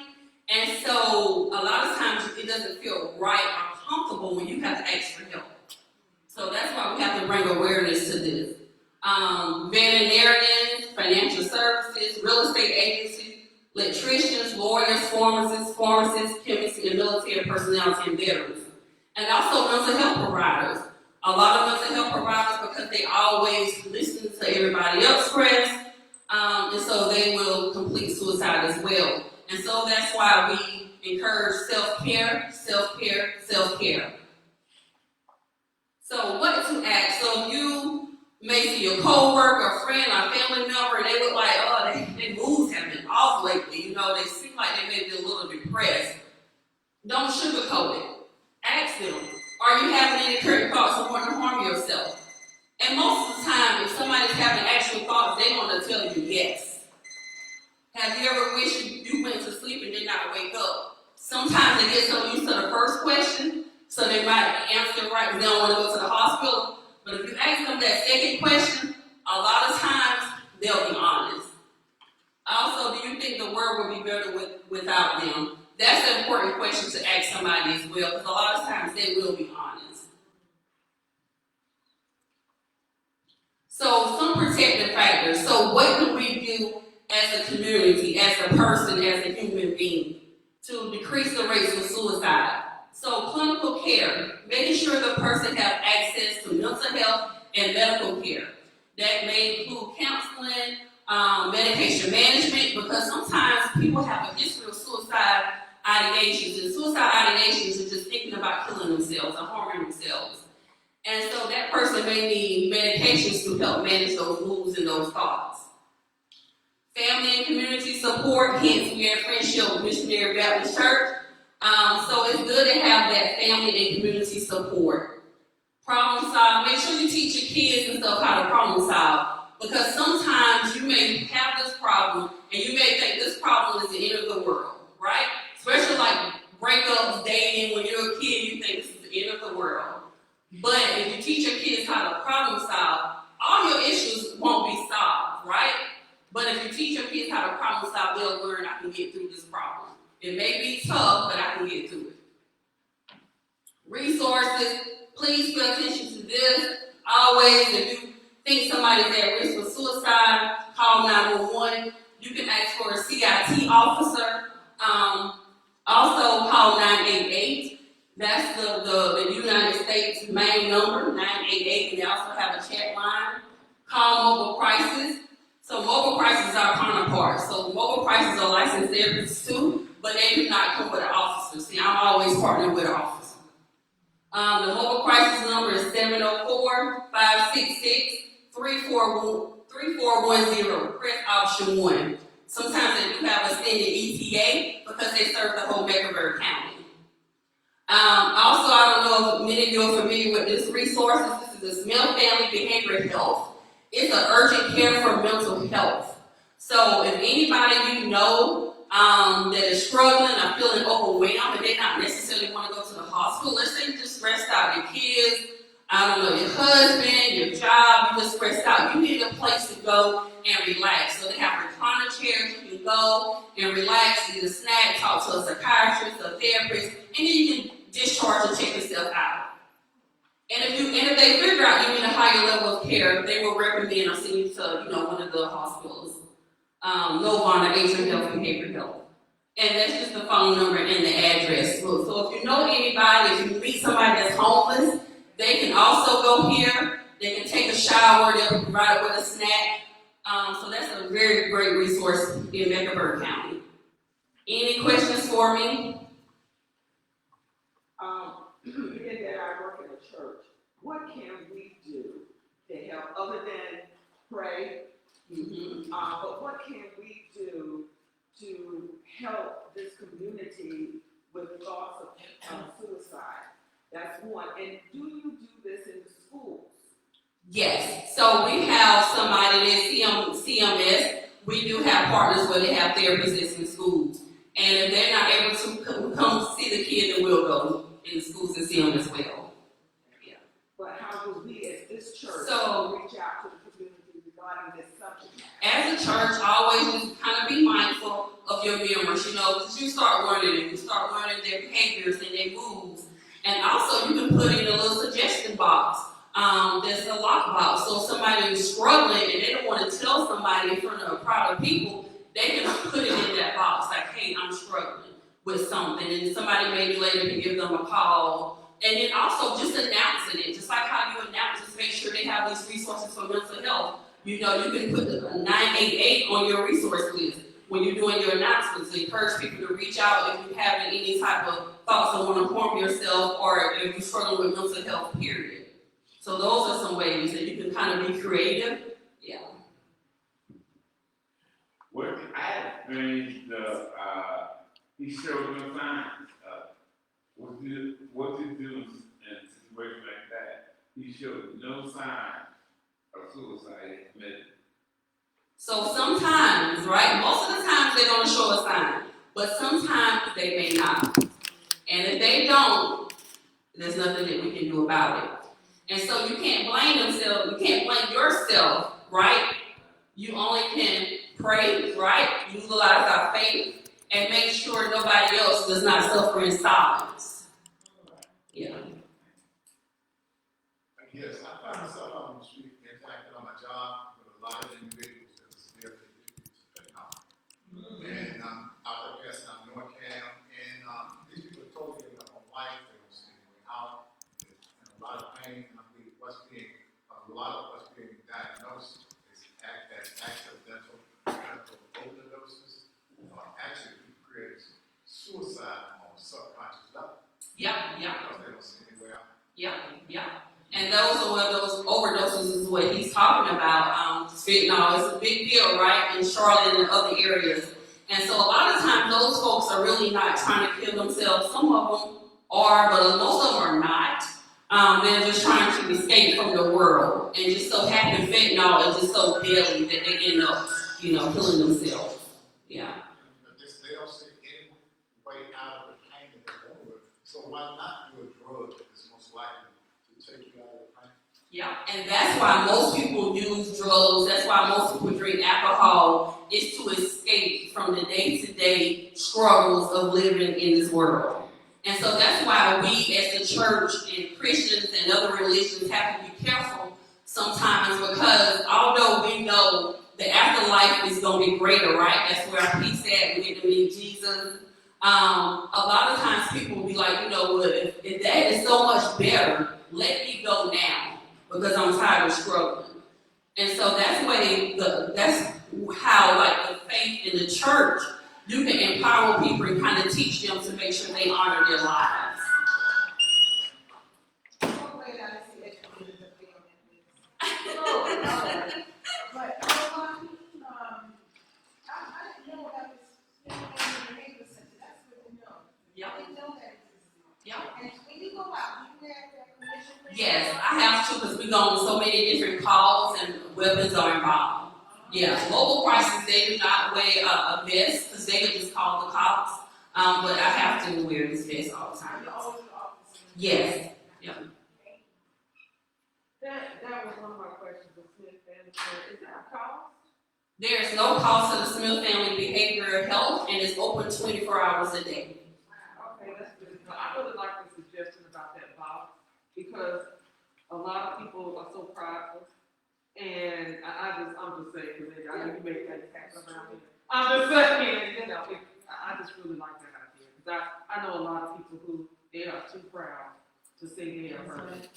[SPEAKER 8] and so a lot of times it doesn't feel right or comfortable when you have to ask for help. So that's why we have to bring awareness to this. Veterinarians, financial services, real estate agencies, electricians, lawyers, pharmacists, chemists, and military personnel and veterans. And also mental health providers. A lot of mental health providers, because they always listen to everybody else stress, and so they will complete suicide as well. And so that's why we encourage self-care, self-care, self-care. So what to ask? So you may see your co-worker, friend, or family member, and they look like, their moods have been off lately. They seem like they may be a little depressed. Don't sugarcoat it. Ask them, are you having any current thoughts of wanting to harm yourself? And most of the time, if somebody's having actual thoughts, they're going to tell you yes. Have you ever wished you went to sleep and did not wake up? Sometimes they get so used to the first question, so they might answer right because they don't want to go to the hospital. But if you ask them that second question, a lot of times they'll be honest. Also, do you think the world would be better without them? That's an important question to ask somebody as well, because a lot of times they will be honest. So some protective factors. So what can we do as a community, as a person, as a human being to decrease the rates of suicide? So clinical care, making sure the person has access to mental health and medical care. That may include counseling, medication management, because sometimes people have a history of suicide ideations, and suicide ideations are just thinking about killing themselves or harming themselves. And so that person may need medications to help manage those moods and those thoughts. Family and community support, hence we have Friendship Missionary Baptist Church. So it's good to have that family and community support. Problem solve, make sure you teach your kids and stuff how to problem solve. Because sometimes you may have this problem and you may think this problem is the end of the world, right? Especially like breakups, dating, when you're a kid, you think this is the end of the world. But if you teach your kids how to problem solve, all your issues won't be solved, right? But if you teach your kids how to problem solve, they'll learn I can get through this problem. It may be tough, but I can get through it. Resources, please pay attention to this. Always, if you think somebody's at risk for suicide, call 911. You can ask for a CIT officer. Also call 988. That's the United States main number, 988, and they also have a chat line. Call Mobile Crisis. So Mobile Crisis are counterparts. So Mobile Crisis are licensed therapists too, but they do not come with an officer. See, I'm always partnering with an officer. The Mobile Crisis number is 704-566-3410. Press option 1. Sometimes they do have a standing ETA because they serve the whole Mecklenburg County. Also, I don't know if many of you are familiar with this resource. This is the Smith Family Behavioral Health. It's an urgent care for mental health. So if anybody you know that is struggling or feeling overwhelmed and they not necessarily want to go to the hospital, let's say you just stressed out, your kids, I don't know, your husband, your job, you just stressed out. You need a place to go and relax. So they have recliner chairs. You can go and relax, eat a snack, talk to a psychiatrist, a therapist, and then you can discharge and check yourself out. And if they figure out you need a higher level of care, they will recommend or send you to one of the hospitals. Novana, Atrium Health, Behavioral Health. And that's just the phone number and the address. So if you know anybody, if you meet somebody that's homeless, they can also go here. They can take a shower. They'll be provided with a snack. So that's a very great resource in Mecklenburg County. Any questions for me?
[SPEAKER 6] Being that I work in a church, what can we do to help other than pray? But what can we do to help this community with thoughts of suicide? That's one. And do you do this in the schools?
[SPEAKER 8] Yes. So we have somebody that's CMS. We do have partners where they have therapists in schools. And if they're not able to come see the kid, then we'll go in the schools and see them as well. Yeah.
[SPEAKER 6] But how do we, as this church, reach out to the community regarding this subject?
[SPEAKER 8] As a church, always just kind of be mindful of your members, because you start learning their behaviors and their moves. And also, you can put in a little suggestion box. There's a lock box. So if somebody is struggling and they don't want to tell somebody in front of a crowd of people, they can put it in that box, like, hey, I'm struggling with something. And somebody maybe later can give them a call. And then also just announcing it, just like how you announce, just make sure they have these resources for mental health. You can put the 988 on your resource list when you're doing your announcements to encourage people to reach out if you have any type of thoughts of want to harm yourself or if you're struggling with mental health, period. So those are some ways that you can kind of be creative. Yeah.
[SPEAKER 4] What I experienced, he showed no signs. What to do in a situation like that? He showed no sign of suicide committed.
[SPEAKER 8] So sometimes, right? Most of the times they're going to show a sign, but sometimes they may not. And if they don't, there's nothing that we can do about it. And so you can't blame yourself, right? You only can pray, right? Utilize our faith and make sure nobody else does not suffer in silence. Yeah.
[SPEAKER 9] Yes, I find myself on the street interacting on my job with a lot of individuals that are severely addicted to technology. And out there, yes, I'm North Cam, and these people are totally giving up on life. They don't see any way out. They're in a lot of pain. And I believe a lot of what's being diagnosed is accidental medical overdoses, actually creates suicide on a subconscious level.
[SPEAKER 8] Yeah.
[SPEAKER 9] Because they don't see any way out.
[SPEAKER 8] Yeah. And those are one of those overdoses is what he's talking about. Fentanyl is a big deal, right, in Charlotte and other areas. And so a lot of times those folks are really not trying to kill themselves. Some of them are, but most of them are not. They're just trying to escape from the world. And just so happen fentanyl is just so deadly that they end up, killing themselves. Yeah.
[SPEAKER 9] They don't see any way out of the pain that they're going with. So why not do a drug that is most likely to take you out of the pain?
[SPEAKER 8] Yeah, and that's why most people use drugs, that's why most people drink alcohol, is to escape from the day-to-day struggles of living in this world. And so that's why we as the church and Christians and other religions have to be careful sometimes, because although we know the afterlife is going to be greater, right? That's where our peace at, we get to meet Jesus. A lot of times people will be like, you know what, if that is so much better, let me go now, because I'm tired of struggling. And so that's how, like, the faith in the church, you can empower people and kind of teach them to make sure they honor their lives.
[SPEAKER 5] One way that I see educators that they don't have this. But you know what, I didn't know about this behavior center, that's good to know.
[SPEAKER 8] Yep.
[SPEAKER 5] I didn't know that existed.
[SPEAKER 8] Yep.
[SPEAKER 5] And when you go out, you have that permission?
[SPEAKER 8] Yes, I have to, because we go on so many different calls and weapons are involved. Yeah, local crisis, they do not wear a vest, because they would just call the cops. But I have to wear this vest all the time. Yes.
[SPEAKER 6] That was one of my questions with Smith Family Center. Is that a cost?
[SPEAKER 8] There is no cost to the Smith Family Behavioral Health, and it's open 24 hours a day.
[SPEAKER 6] Okay, that's good. I really like the suggestion about that box, because a lot of people are so prideful, and I'm just saying, because I know you make that happen around here. I'm just saying, you know, I just really like that idea, because I know a lot of people who, they are too proud to say they are hurt.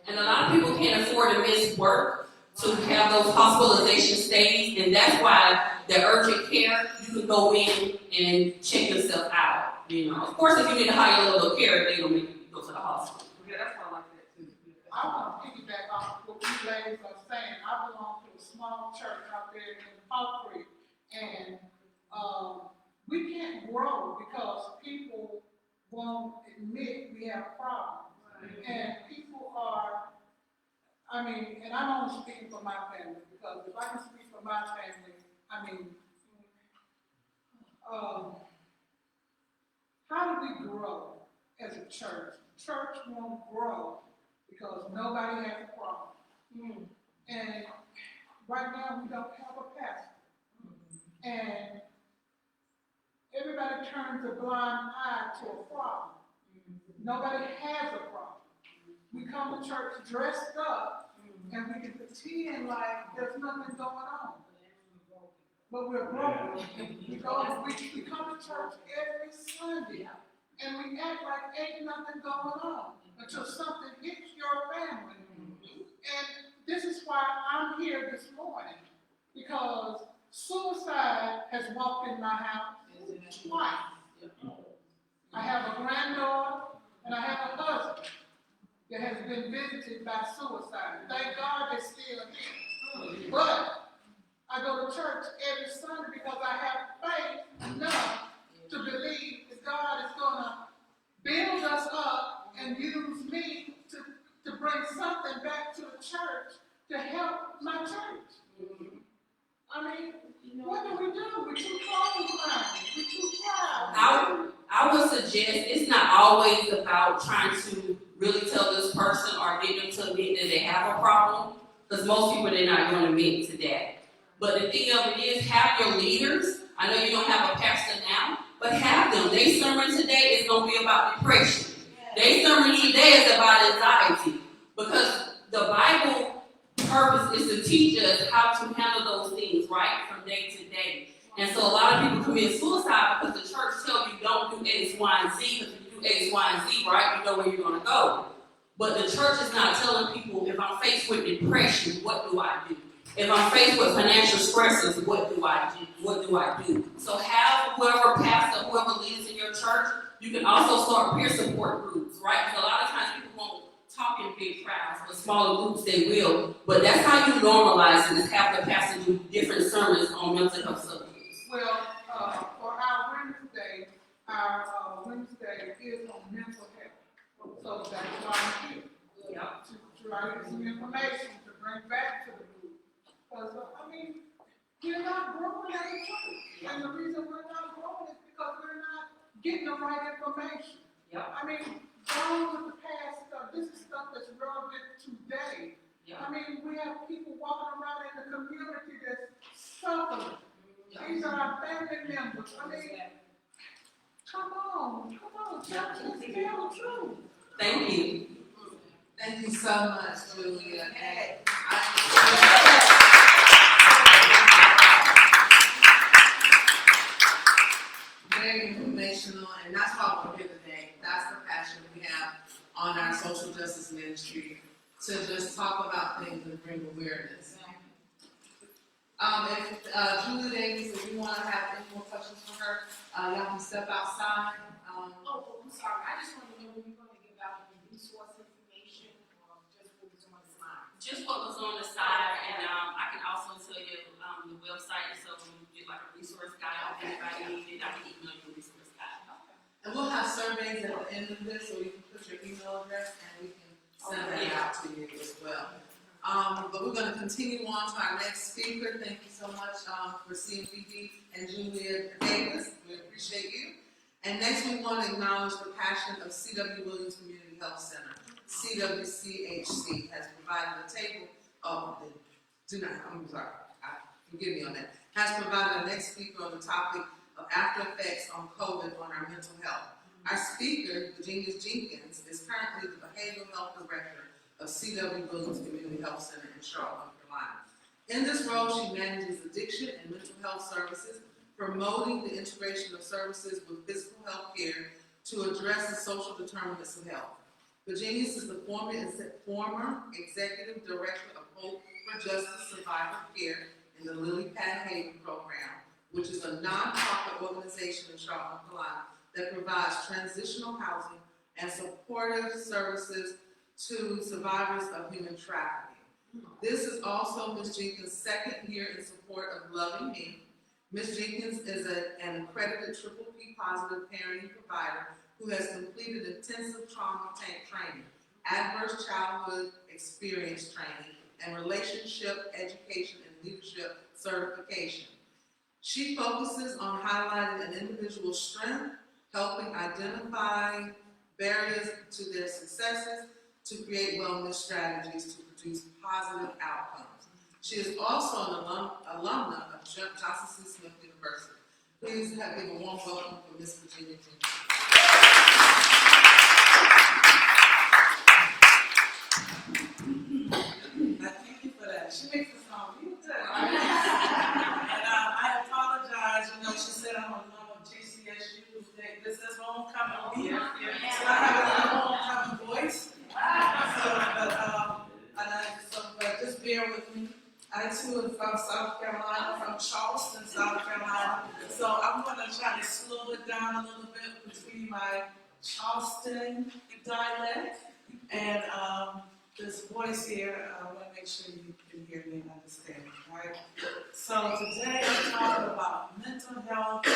[SPEAKER 8] And a lot of people can't afford to miss work to have those hospitalization stays, and that's why the urgent care, you can go in and check yourself out. You know, of course, if you need a higher level of care, they don't make you go to the hospital.
[SPEAKER 6] Yeah, that's why I like that too.
[SPEAKER 7] I want to piggyback off what you ladies are saying. I belong to a small church out there in Hawk Creek, and we can't grow because people won't admit we have problems. And people are, and I'm only speaking for my family, because if I can speak for my family, how do we grow as a church? Church won't grow because nobody has a problem. And right now we don't have a pastor. And everybody turns a blind eye to a problem. Nobody has a problem. We come to church dressed up and we can pretend like there's nothing going on. But we're broken. We come to church every Sunday and we act like ain't nothing going on until something hits your family. And this is why I'm here this morning, because suicide has walked in my house twice. I have a granddaughter and I have a husband that has been visited by suicide. Thank God they're still here. But I go to church every Sunday because I have faith enough to believe that God is going to build us up and use me to bring something back to the church to help my church. What do? We're too close-minded. We're too proud.
[SPEAKER 8] I would suggest it's not always about trying to really tell this person or get them to admit that they have a problem, because most people, they're not going to admit to that. But the thing of it is, have your leaders. I know you don't have a pastor now, but have them. Their sermon today is going to be about depression. Their sermon today is about anxiety, because the Bible purpose is to teach us how to handle those things, right, from day to day. And so a lot of people commit suicide because the church tells you don't do X, Y, and Z, because if you do X, Y, and Z, right, you know where you're going to go. But the church is not telling people, if I'm faced with depression, what do I do? If I'm faced with financial stresses, what do I do? What do I do? So have whoever pastor, whoever leads in your church, you can also start peer support groups, right? Because a lot of times people won't talk in big crowds, but smaller groups they will. But that's how you normalize it, is have the pastor do different sermons on mental health subjects.
[SPEAKER 7] Well, for our Wednesday is on mental health. So that's why I'm here. To try to get some information to bring back to the group. Because, we're not growing as a church. And the reason we're not growing is because we're not getting the right information. Going with the past stuff, this is stuff that's relevant today.
[SPEAKER 8] Yeah.
[SPEAKER 7] I mean, we have people walking around in the community that's suffering. These are our family members. I mean, come on, let's tell the truth.
[SPEAKER 8] Thank you.
[SPEAKER 1] Thank you so much, Julia. And very informational, and that's why we're here today. That's the passion we have on our social justice ministry, to just talk about things and bring awareness. If Julie Davis, if you want to have any more questions for her, y'all can step outside.
[SPEAKER 3] Oh, I'm sorry, I just want to know when you're going to give out the resource information, or just what was on the slide?
[SPEAKER 8] Just what was on the side, and I can also tell you the website, so when you get like a resource guide, if anybody needs it, I can email you a resource guide.
[SPEAKER 1] And we'll have surveys at the end of this, so you can put your email address and we can send that out to you as well. But we're going to continue on to our next speaker. Thank you so much for CMPD and Julia Davis. We appreciate you. And next, we want to acknowledge the passion of C.W. Williams Community Health Center. CWCHC has provided a table. Forgive me on that. Has provided our next speaker on the topic of after effects on COVID on our mental health. Our speaker, Virginia Jenkins, is currently the Behavioral Health Director of C.W. Williams Community Health Center in Charlotte, North Carolina. In this role, she manages addiction and mental health services, promoting the integration of services with physical health care to address the social determinants of health. Virginia is the former executive director of Hope for Justice Survivor Care in the Lily Pad Haven program, which is a nonprofit organization in Charlotte, North Carolina that provides transitional housing and supportive services to survivors of human trafficking. This is also Ms. Jenkins' second year in support of Loving Me. Ms. Jenkins is an accredited P positive parenting provider who has completed intensive trauma training, adverse childhood experience training, and relationship education and leadership certification. She focuses on highlighting an individual's strength, helping identify barriers to their successes, to create wellness strategies to produce positive outcomes. She is also an alumna of Johnson C. Smith University. Please give a warm welcome for Ms. Virginia Jenkins.
[SPEAKER 10] Thank you for that. She makes it sound real good. And I apologize, she said I'm a alum of JCSU. This is homecoming year. So I have a little homecoming voice. But just bear with me. I too am from South Carolina, from Charleston, South Carolina. So I'm going to try to slow it down a little bit between my Charleston dialect and this voice here. I want to make sure you can hear me and understand me, right? So today I'm talking about mental health,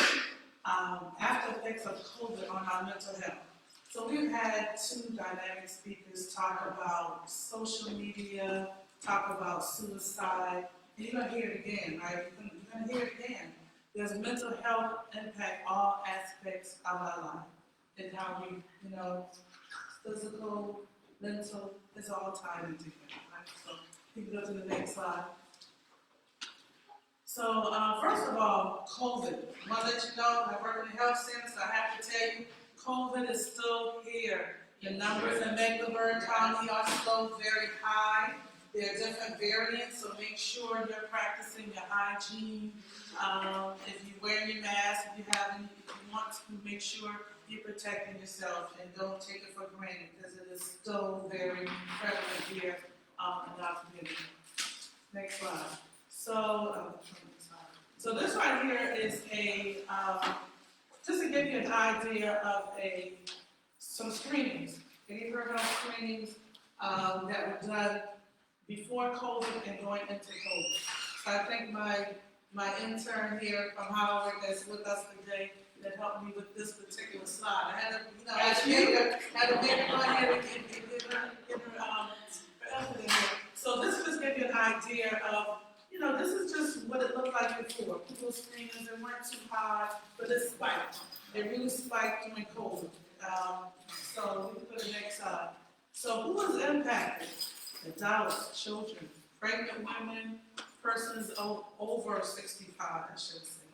[SPEAKER 10] after effects of COVID on our mental health. So we've had two dynamic speakers talk about social media, talk about suicide, and you're going to hear it again, right? You're going to hear it again. There's mental health impact all aspects of our life, and how we, physical, mental, it's all tied in together, right? So you can go to the next slide. So first of all, COVID. I want to let you know, I work in the health center, so I have to tell you, COVID is still here. The numbers in Mecklenburg County are still very high. There are different variants, so make sure you're practicing your hygiene. If you're wearing your mask, if you want to, make sure you're protecting yourself and don't take it for granted, because it is still very prevalent here in our community. Next slide. So this right here is just to give you an idea of some screenings. You've heard of screenings that were done before COVID and going into COVID. So I think my intern here from Howard that's with us today that helped me with this particular slide. I had to make her go ahead and get her evidence here. So this just give you an idea of, this is just what it looked like before. People screenings, they weren't too high, but it spiked. It really spiked during COVID. So we can put the next slide. So who was impacted? adults, children, pregnant women, persons over 65, I should say.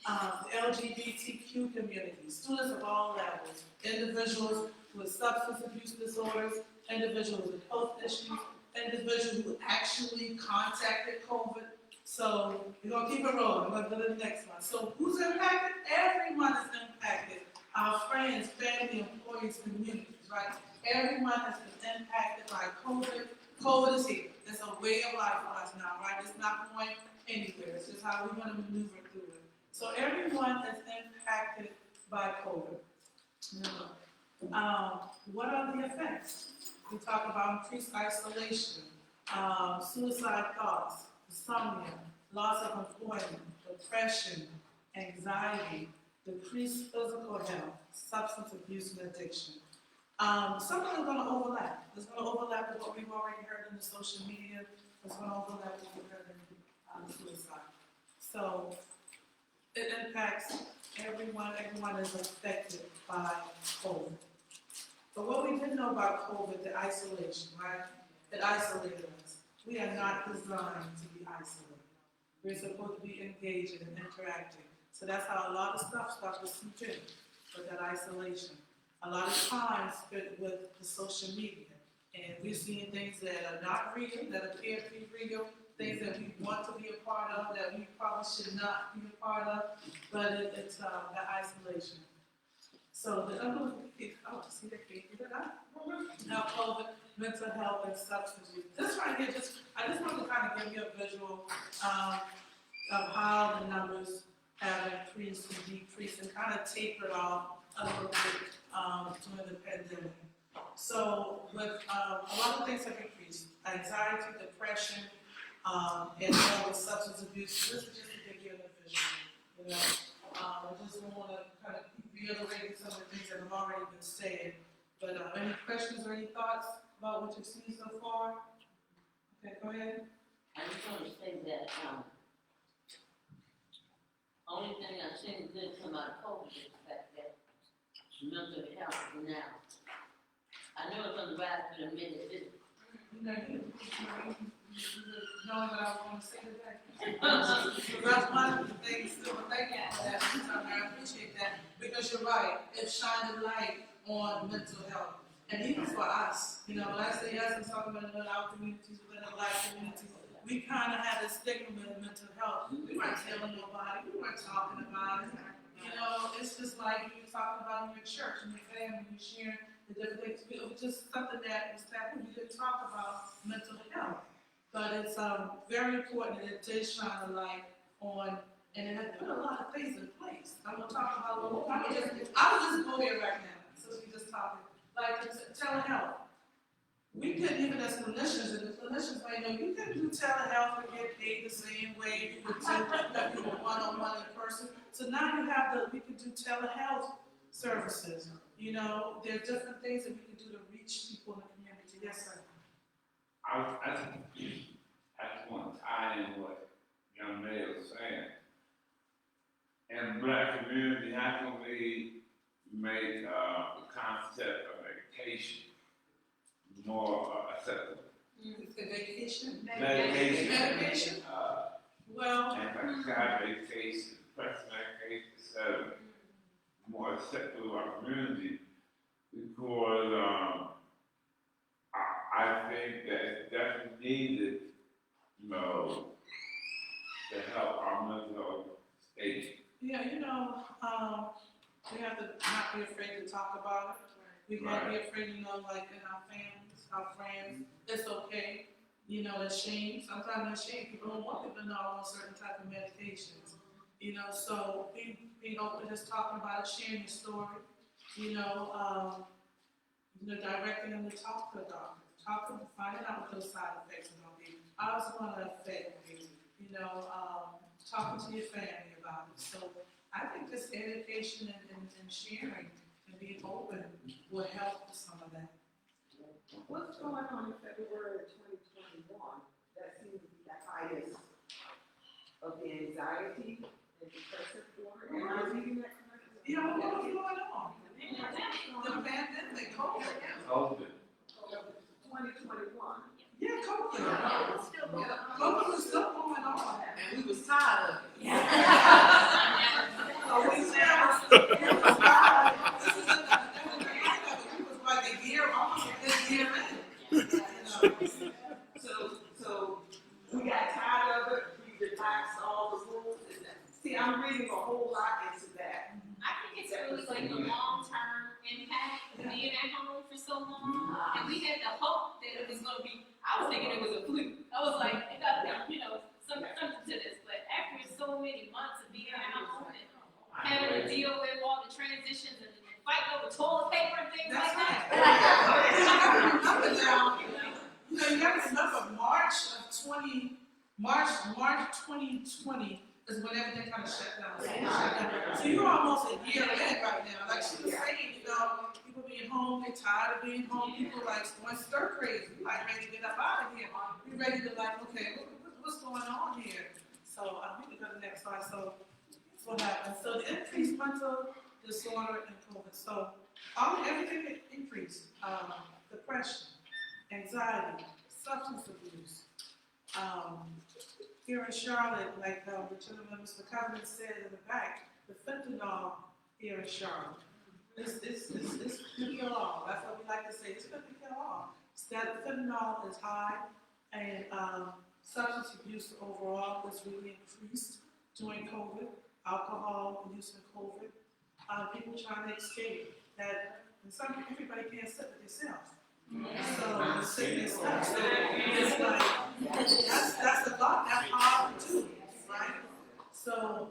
[SPEAKER 10] The LGBTQ community, students of all levels, individuals with substance abuse disorders, individuals with health issues, individuals who actually contacted COVID. So we're gonna keep it rolling. We're gonna go to the next one. So who's impacted? Everyone is impacted. Our friends, family, employees, communities, right? Everyone has been impacted by COVID. COVID is here. It's a way of life for us now, right? It's not going anywhere. It's just how we're gonna maneuver through it. So everyone is impacted by COVID. What are the effects? We talk about increased isolation, suicide thoughts, insomnia, loss of employment, depression, anxiety, decreased physical health, substance abuse and addiction. Some of them are going to overlap. It's going to overlap with what we've already heard in the social media. It's going to overlap with what we heard in suicide. So it impacts everyone. Everyone is affected by COVID. But what we didn't know about COVID, the isolation, right? It isolated us. We are not designed to be isolated. We're supposed to be engaging and interacting. So that's how a lot of stuff starts to seep in, with that isolation. A lot of time spent with the social media. And we're seeing things that are not real, that appear to be real, things that we want to be a part of, that we probably should not be a part of, but it's the isolation. So the see that figure it out. Now COVID, mental health and substance use. This right here, I just want to kind of give you a visual of how the numbers have increased and decreased and kind of tapered off a little bit during the pandemic. So with a lot of things have increased: anxiety, depression, and all the substance abuse. This is just to give you a visual. You know, I just want to kind of reiterate some of the things that have already been said. But any questions or any thoughts about what you've seen so far? Okay, go ahead.
[SPEAKER 11] I just want to say that, only thing I've seen good come out of COVID is the fact that mental health now. I know it's on the rise, but a minute,
[SPEAKER 10] You know what I want to say today. That's one of the things, so thank you for that, I appreciate that, because you're right, it shined a light on mental health. And even for us, you know, when I say us, I'm talking about in our communities, within the Black communities, we kind of had a stigma with mental health. We weren't telling nobody, we weren't talking about it. You know, it's just like you were talking about in your church, in your family, you sharing the different things. It was just something that was happening. We didn't talk about mental health. But it's very important that it did shine a light on, and it had put a lot of things in place. I'm going to talk about, I was just go here right now, since we just talking, like telehealth. We couldn't, even as clinicians, and the clinicians might know, you couldn't do telehealth and get paid the same way you would do if you were one-on-one in person. So now you have we could do telehealth services. You know, there are different things that we can do to reach people in the community. Yes, sir.
[SPEAKER 4] I just want to tie in what young man was saying. In the Black community, how can we make the concept of education more acceptable?
[SPEAKER 10] Vacation?
[SPEAKER 4] Medication.
[SPEAKER 10] Well,
[SPEAKER 4] Anti-psychotic medication, depression medication, etc. More acceptable to our community, because I think that it's definitely needed, you know, to help our mental health state.
[SPEAKER 10] yeah, you know, we have to not be afraid to talk about it. We can't be afraid, you know, like in our families, our friends, it's okay. You know, there's shame. Sometimes there's shame. People don't want people to know on certain type of medications. You know, so being open, just talking about it, sharing your story. You know, directing them to talk to a doctor. Finding out what those side effects are going to be. I was going to affect you. You know, talking to your family about it. So I think this education and sharing and being open will help with some of that.
[SPEAKER 5] What's going on in February of 2021? That seems to be the highest of the anxiety and depressive order. Am I reading that correctly?
[SPEAKER 10] You know, what's going on? The pandemic, COVID.
[SPEAKER 4] COVID.
[SPEAKER 5] 2021.
[SPEAKER 10] Yeah,
[SPEAKER 3] was like the long-term impact of being at home for so long. And we had the hope that it was gonna be, I was thinking it was a fluke. I was like, it got, you know, something to this. But after so many months of being at home and having to deal with all the transitions and fighting over toilet paper and things like that.
[SPEAKER 10] You know, you gotta remember March 2020 is when everything kind of shut down. So you're almost a year in right now. Like she was saying, you know, people being home, they're tired of being home. People like going stir crazy, like ready to get up out of here. We're ready to like, okay, what's going on here? So we can go to the next slide. So that's what happened. So the increased mental disorder and COVID. So everything increased. Depression, anxiety, substance abuse. Here in Charlotte, like the gentleman Mr. Covenant said in the back, the fentanyl here in Charlotte. It's kill all. That's what we like to say. It's going to kill all. That fentanyl is high, and substance abuse overall was really increased during COVID. Alcohol use in COVID. People trying to escape that. And everybody can't sit with themselves. So the sickness stuff. So it's like that's a lot. That's hard to do, right? So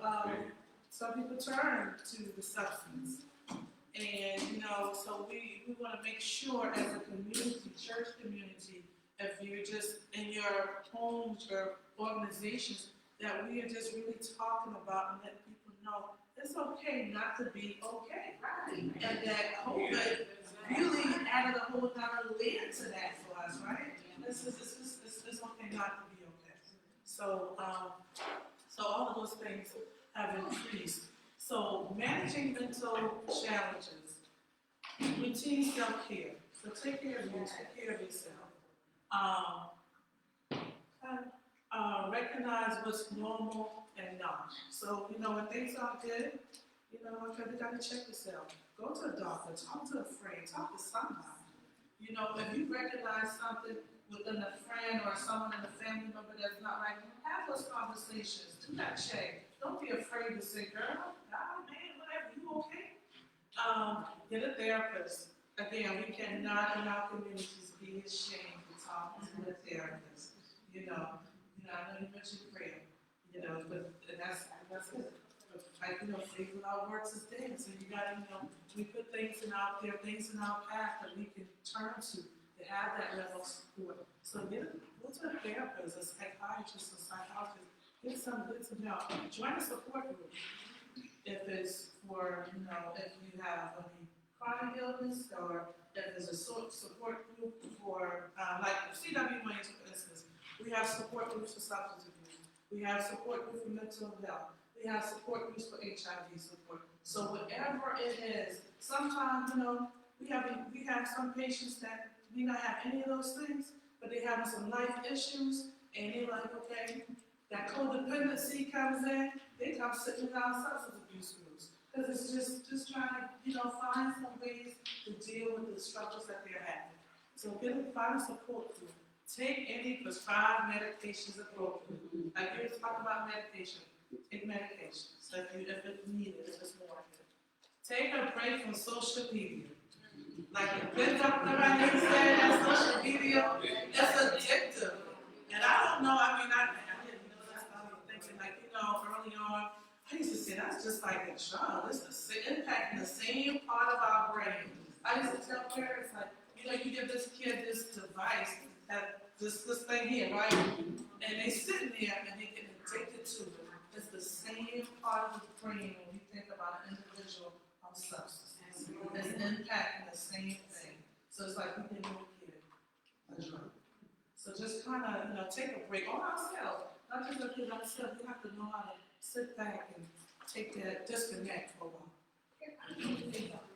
[SPEAKER 10] some people turn to the substance. And, you know, so we want to make sure as a community, church community, if you're just in your homes or organizations, that we are just really talking about and letting people know it's okay not to be okay. Right. And that COVID really added a whole other layer to that for us, right? It's okay not to be okay. So, so all of those things have increased. So managing mental challenges, routine self-care. So take care of you, take care of yourself. Recognize what's normal and not. So, you know, when things aren't good, you know, okay, you gotta check yourself. Go to a doctor, talk to a friend, talk to somebody. You know, if you recognize something within a friend or someone in the family member that's not right, have those conversations. Do that check. Don't be afraid to say, girl, God, man, whatever, you okay? Get a therapist. Again, we cannot in our communities be ashamed to talk to a therapist. You know, I know you mentioned prayer, you know, but that's like, you know, faith without works is dead. So you gotta, you know, we put things in our path that we can turn to have that level of support. So go to a therapist, a psychiatrist, a psychologist, get some help. Join a support group. If it's for, you know, if you have any chronic illness, or if there's a support group for, like CWA, for instance, we have support groups for substance abuse. We have support groups for mental health. We have support groups for HIV support. So whatever it is, sometimes, you know, we have some patients that may not have any of those things, but they have some life issues, and they're like, okay, that codependency comes in, they come sit in our substance abuse groups. Because it's just trying to, you know, find some ways to deal with the struggles that they're having. So find a support group. Take any prescribed medications appropriately. Like you talk about medication, take medication. So if it's needed, if it's warranted. Take a break from social media. Like the good doctor right here said, that social media, that's addictive. And I don't know, I mean, I didn't know that's what I was thinking. Like, you know, early on, I used to say, that's just like a drug. It's impacting the same part of our brain. I used to tell parents, like, you know, you give this kid this device, this thing here, right? And they sitting there and they get addicted to it. It's the same part of the brain when we think about an individual on substance. It's impacting the same thing. So it's like we can give a kid a drug. So just kind of, you know, take a break on ourselves. Not just look at ourselves. We have to know how to sit back and take that disconnect for a while.
[SPEAKER 5] I think the thing about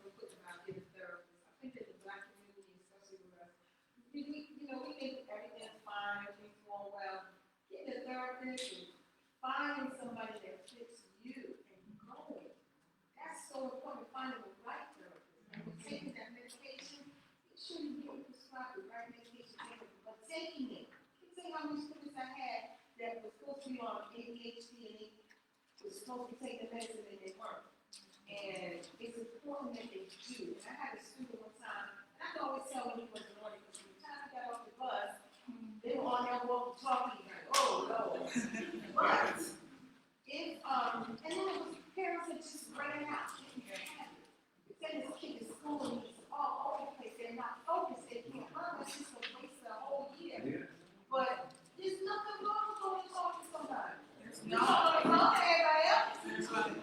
[SPEAKER 5] getting therapists, I think that the Black community, especially with us, we think everything's fine, everything's going well. Getting a therapist and finding somebody that fits you and going. That's so important, finding the right therapist. And when taking that medication, make sure you get prescribed the right medication, but taking it. You see how many students I had that was supposed to be on ADHD and they was supposed to take the medicine and they weren't. And it's important that they do. And I had a student one time, and I could always tell when he wasn't on it, because by the time he got off the bus, they were on their walk talking, like, oh, Lord. But if, and then it was parents that just ran out, getting their habit. If they just keep in school and he's all over the place, they're not focused, they can't learn, that's just a waste of a whole year. But there's nothing wrong with going and talking to somebody. You talk to everybody else.
[SPEAKER 10] That's right.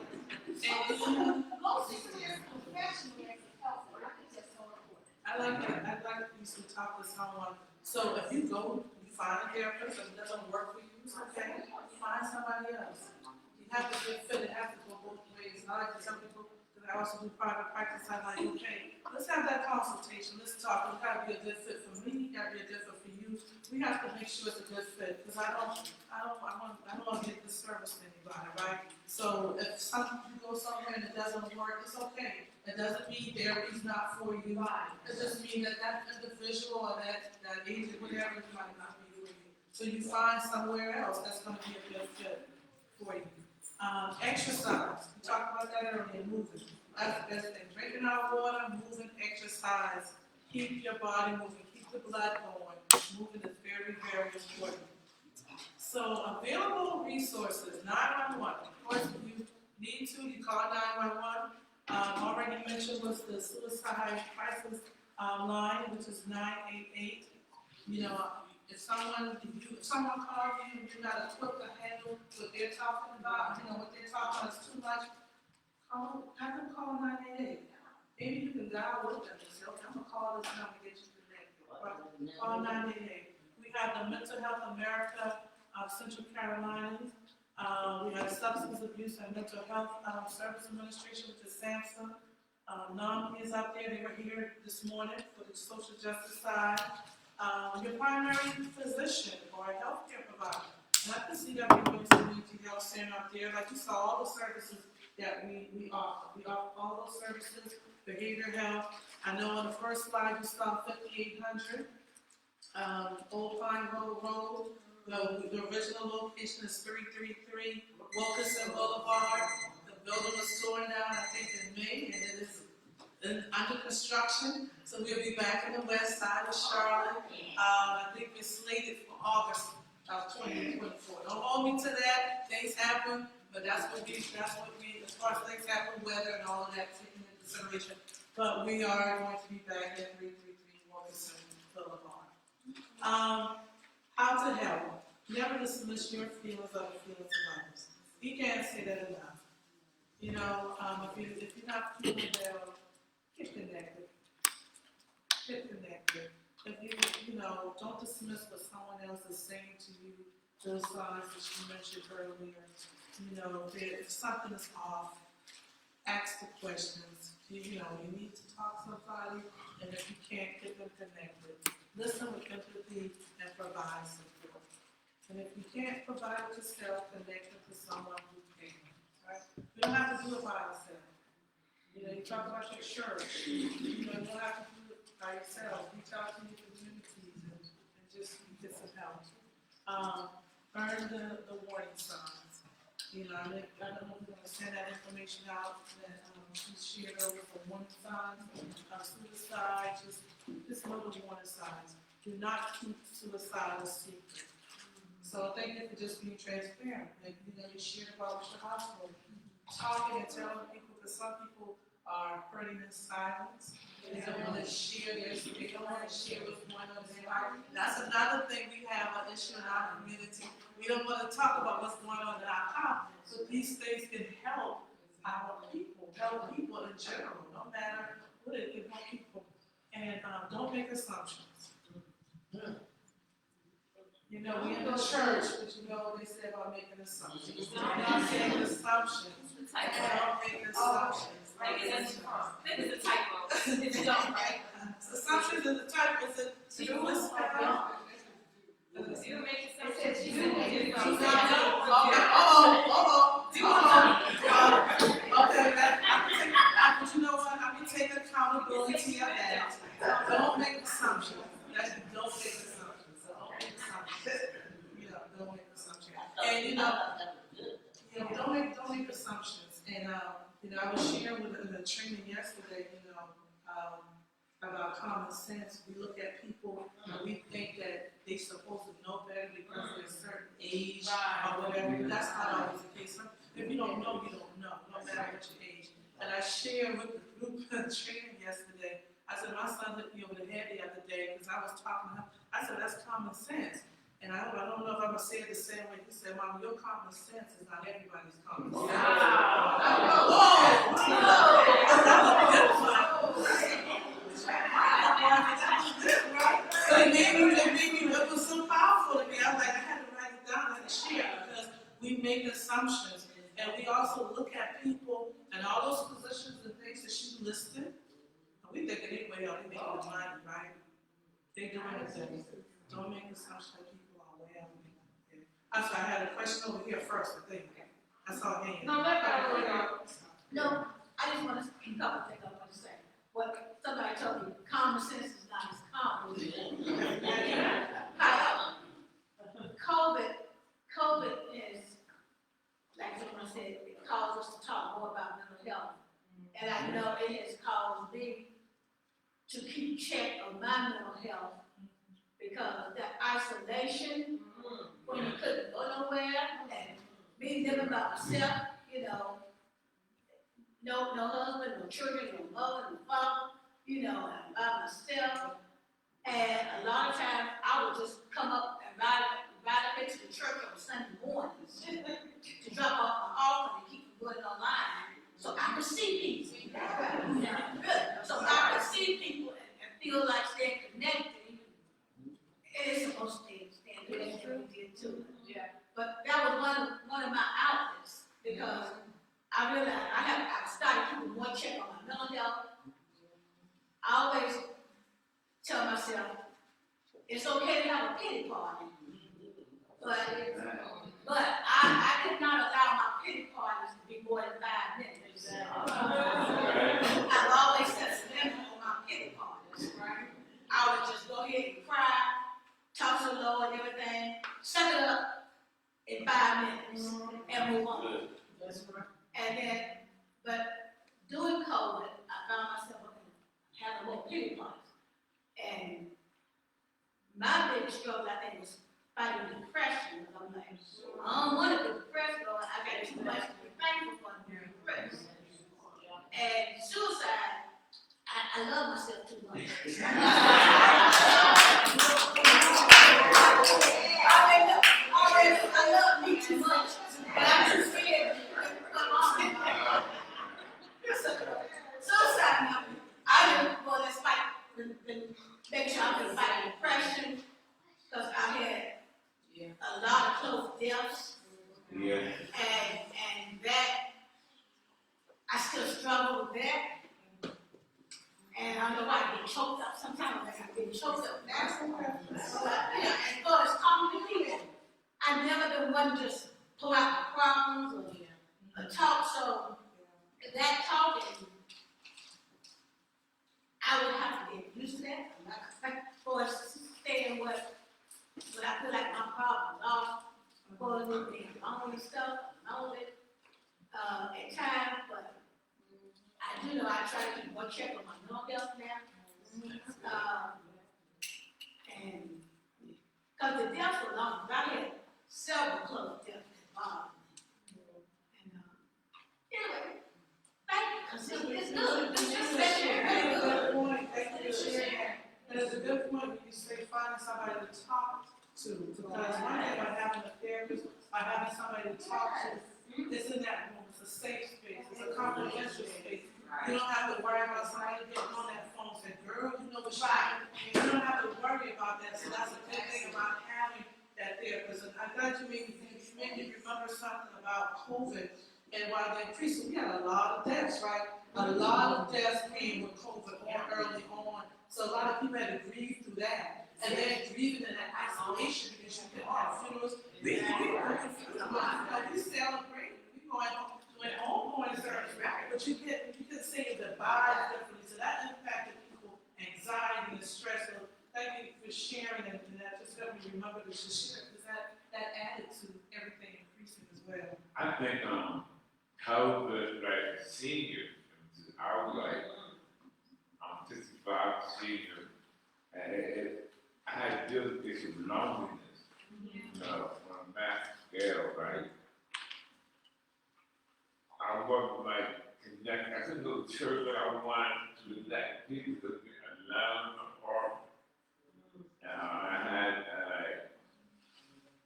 [SPEAKER 5] Most people are professional as a helper, I think that's so important.
[SPEAKER 10] I like that. I like you to talk to someone. So if you go, you find a therapist and it doesn't work for you, it's okay. Find somebody else. You have to get fit. It has to go both ways. And I like to tell people, because I also do private practice, I'm like, okay, let's have that consultation. Let's talk. It's got to be a good fit for me. It's got to be a good fit for you. We have to make sure it's a good fit, because I don't want to get disservice to anybody, right? So if you go somewhere and it doesn't work, it's okay. It doesn't mean therapy's not for you. It just means that individual or that agent, whatever, might not be for you. So you find somewhere else that's going to be a good fit for you. Exercise. We talked about that earlier. Moving. That's the best thing. Drinking our water, moving, exercise. Keep your body moving. Keep the blood going. Moving is very, very important. So available resources, 911. Of course, if you need to, you call 911. Already mentioned was the suicide crisis line, which is 988. You know, if someone calls you and you're not equipped to handle what they're talking about, you know, what they're talking about is too much, have them call 988. Maybe you can dial with them and say, okay, I'm going to call this number to get you connected. Call 988. We have the Mental Health America of Central Carolinas. We have Substance Abuse and Mental Health Service Administration, which is SAMHSA. NOM is up there. They were here this morning for the social justice side. Your primary physician or a healthcare provider. Not the CW's Community Health Center up there. Like you saw, all the services that we offer. We offer all those services, behavioral health. I know on the first slide you saw 5800 Old Pine Road. The original location is 333 Wilkinson Boulevard. The building was torn down, I think, in May, and it is under construction. So we'll be back in the west side of Charlotte. I think we're slated for August of 2024. Don't hold me to that. Things happen, but that's what we, as far as things happen, weather and all of that taken into consideration. But we are going to be back at 333 Wilkinson Boulevard. How to help. Never dismiss your feelings or the feelings of others. You can't say that enough. You know, if you're not feeling well, get connected. Get connected. If you know, don't dismiss what someone else is saying to you, those signs that you mentioned earlier. You know, if something is off, ask the questions. You know, you need to talk to somebody, and if you can't, get them connected. Listen with empathy and provide support. And if you can't provide it yourself, connect it to someone who can. Right? You don't have to do it by yourself. You know, you talk about your church. You know, you don't have to do it by yourself. Reach out to your communities and just get some help. Learn the warning signs. You know, I don't know if we're going to send that information out that we shared over for warning signs, suicide, just little warning signs. Do not keep suicide a secret. So thank you for just being transparent. Like, you know, you shared about your household, talking and telling people, because some people are hurting in silence. They don't want to share they don't want to share what's going on in their life. That's another thing we have an issue in our community. We don't want to talk about what's going on in our house. So these things can help our people, help people in general, no matter what it can help people. And don't make assumptions. You know, we in the church, but you know what they say about making assumptions. Don't make assumptions. Don't make assumptions.
[SPEAKER 3] Maybe it's a typo. It's a dumb, right?
[SPEAKER 10] Assumptions is a typo. Is it do this spell?
[SPEAKER 3] You make assumptions.
[SPEAKER 10] Okay, but you know what? I can take accountability of that. Don't make assumptions. Don't make assumptions. So don't make assumptions. You know, don't make assumptions. And you know, don't make assumptions. And you know, I was sharing about common sense. We look at people and we think that they're supposed to know better because they're a certain age or whatever. But that's not always the case. If you don't know, you don't know, no matter what your age. And I shared with the group training yesterday. I said, my son hit me over the head the other day because I was talking to him. I said, that's common sense. And I don't know if I'm going to say it the same way. He said, Mom, your common sense is not everybody's common sense. So it was so powerful to me. I was like, I had to write it down and share because we make assumptions. And we also look at people and all those positions and things that she listed. And we think anyway, they making the money, right? They doing it things. Don't make assumptions that people are well. I'm sorry, I had a question over here first, I think. I saw a hand.
[SPEAKER 5] No, no, I just want to speak up and think I want to say. What somebody told me, common sense is not as common. COVID is, like someone said, it caused us to talk more about mental health. And I know it has caused me to keep check on my mental health because that isolation, when you couldn't go nowhere, and me living by myself, no husband, no children, no mother, no father, I'm by myself. And a lot of times I would just come up and ride up into the church on Sunday mornings to drop off my offering and keep from going online so I could see people. So I could see people and feel like staying connected. It is supposed to stay connected, we did too. Yeah. But that was one of my outlets because I realized I started keeping one check on my mental health. I always tell myself, it's okay to have a pity party, but I did not allow my pity parties to be more than 5 minutes. I've always set a limit on my pity parties, right? I would just go ahead and cry, talk so low and everything, suck it up in 5 minutes and move on. And then, but during COVID, I found myself having more pity parties. And my big struggle, I think, was fighting depression. I'm like, I don't want to be depressed, though. I got too much to be thankful for to be depressed. And suicide, I love myself too much. I love me too much. But I'm too scared to come on. Suicide, I didn't want to fight, make sure I could fight depression, because I had a lot of close deaths.
[SPEAKER 4] Yeah.
[SPEAKER 5] And that, I still struggle with that. And I know I get choked up. Sometimes I get choked up. That's and so it's common to me. I've never been one to just pull out my problems or talk. So that talking, I would have to get used to that. I'm not for saying what I feel like my problems are. For the lonely stuff, lonely at times, but I do know I try to keep one check on my mental health now. And because the deaths were long, I had several close deaths involved. And anyway, thank you, because it's good. It's just really good.
[SPEAKER 10] Point. Thank you for sharing that. And it's a good point when you say finding somebody to talk to. Because one thing about having a therapist or having somebody to talk to, it's in that room. It's a safe space. It's a confidential space. You don't have to worry about somebody getting on that phone and saying, girl, you know what's right. You don't have to worry about that. So that's a good thing about having that therapist. And I'm glad you made me remember something about COVID and why they increased. So we had a lot of deaths, right? A lot of deaths came with COVID early on. So a lot of people had to grieve through that. And then grieving in that isolation because you couldn't have funerals. We celebrate. We went home going service, but you couldn't say your goodbyes differently. So that impacted people, anxiety and stress. So thank you for sharing and that just helped me remember to share because that added to everything increasing as well.
[SPEAKER 4] I think COVID, like seniors, I was like, I'm 55 senior, and I had to deal with this with loneliness, you know, on a massive scale, right? I wasn't like connect. I couldn't go to church that I wanted to connect people to be alone apart.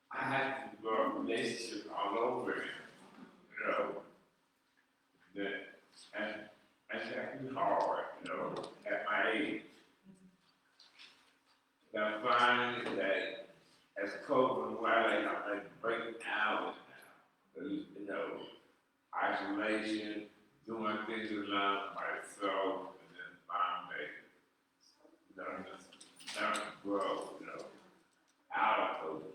[SPEAKER 4] I had to develop relationships all over again, you know. And it's actually hard, you know, at my age. But I'm finding that as COVID writing, I'm like breaking out now. You know, isolation, doing things alone myself, and then finally, you know, just learn to grow, you know, out of COVID.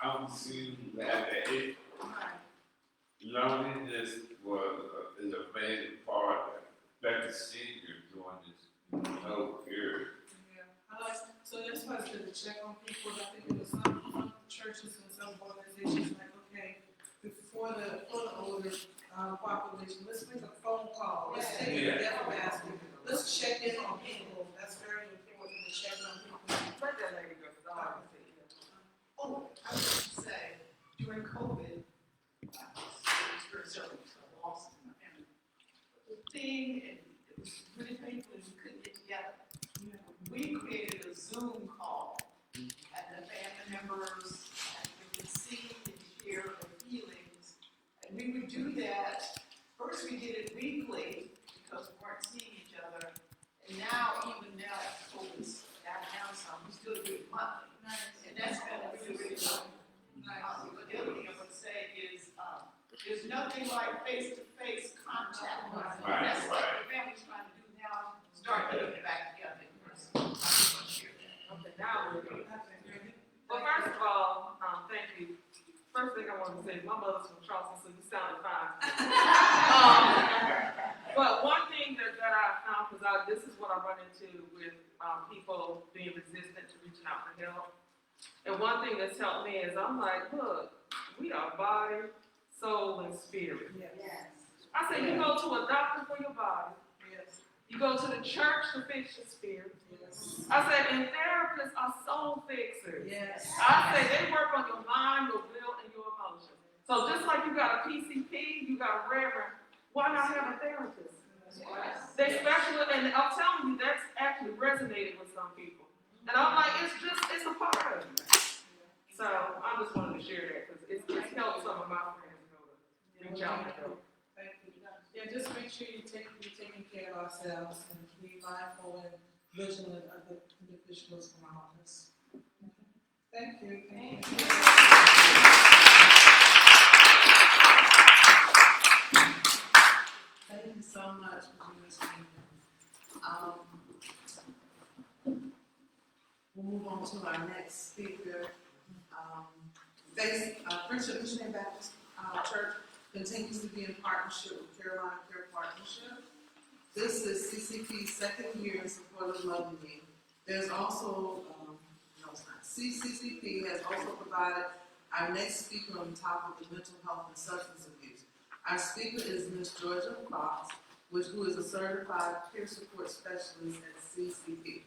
[SPEAKER 4] I'm seeing that it loneliness is a major part that the senior during this whole period.
[SPEAKER 10] So that's why it's good to check on people. I think it was some churches and some organizations like, okay, for the older population, let's make a phone call. Let's take a death basket. Let's check in on people. That's very important to check on people.
[SPEAKER 6] Let that lady go, 'cause I don't say it.
[SPEAKER 12] Oh, I was going to say, during COVID, I experienced several losses in my family. The thing, and it was really painful, is we couldn't get together. We created a Zoom call, and the family members, and we could see and hear their feelings. And we would do that, first we did it weekly, because we weren't seeing each other. And now, even now, COVID's down some, we still do it monthly. And that's been really, really good. But the other thing I would say is, there's nothing like face-to-face contact.
[SPEAKER 4] Right.
[SPEAKER 12] That's what the family's trying to do now, start getting it back together in person. I just want to share that.
[SPEAKER 6] Okay, now we're good. Well, first of all, thank you. First thing I want to say, my mother's from Charleston, so you sounded fine. But one thing that I found, because this is what I run into with people being resistant to reaching out for help. And one thing that's helped me is I'm like, look, we are body, soul, and spirit.
[SPEAKER 10] Yes.
[SPEAKER 6] I say you go to a doctor for your body.
[SPEAKER 10] Yes.
[SPEAKER 6] You go to the church to fix your spirit.
[SPEAKER 10] Yes.
[SPEAKER 6] I said, and therapists are soul fixers.
[SPEAKER 10] Yes.
[SPEAKER 6] I say they work on your mind, your will, and your emotions. So just like you got a PCP, you got a reverend, why not have a therapist? They special, and I'm telling you, that's actually resonated with some people. And I'm like, it's a part of it. So I just wanted to share that because it's helped some of my friends know to reach out and help.
[SPEAKER 10] Thank you. Yeah, just make sure you're taking care of ourselves and be mindful and vigilant of the individuals around us. Thank you. Thank you.
[SPEAKER 1] Thank you so much for doing this. We'll move on to our next speaker. Friendship Missionary Baptist Church continues to be in partnership with Carolina Care Partnership. This is CCP's second year in support of Loving Me. There's also, CCP has also provided our next speaker on the topic of mental health and substance abuse. Our speaker is Ms. Georgia Fox, who is a certified peer support specialist at CCP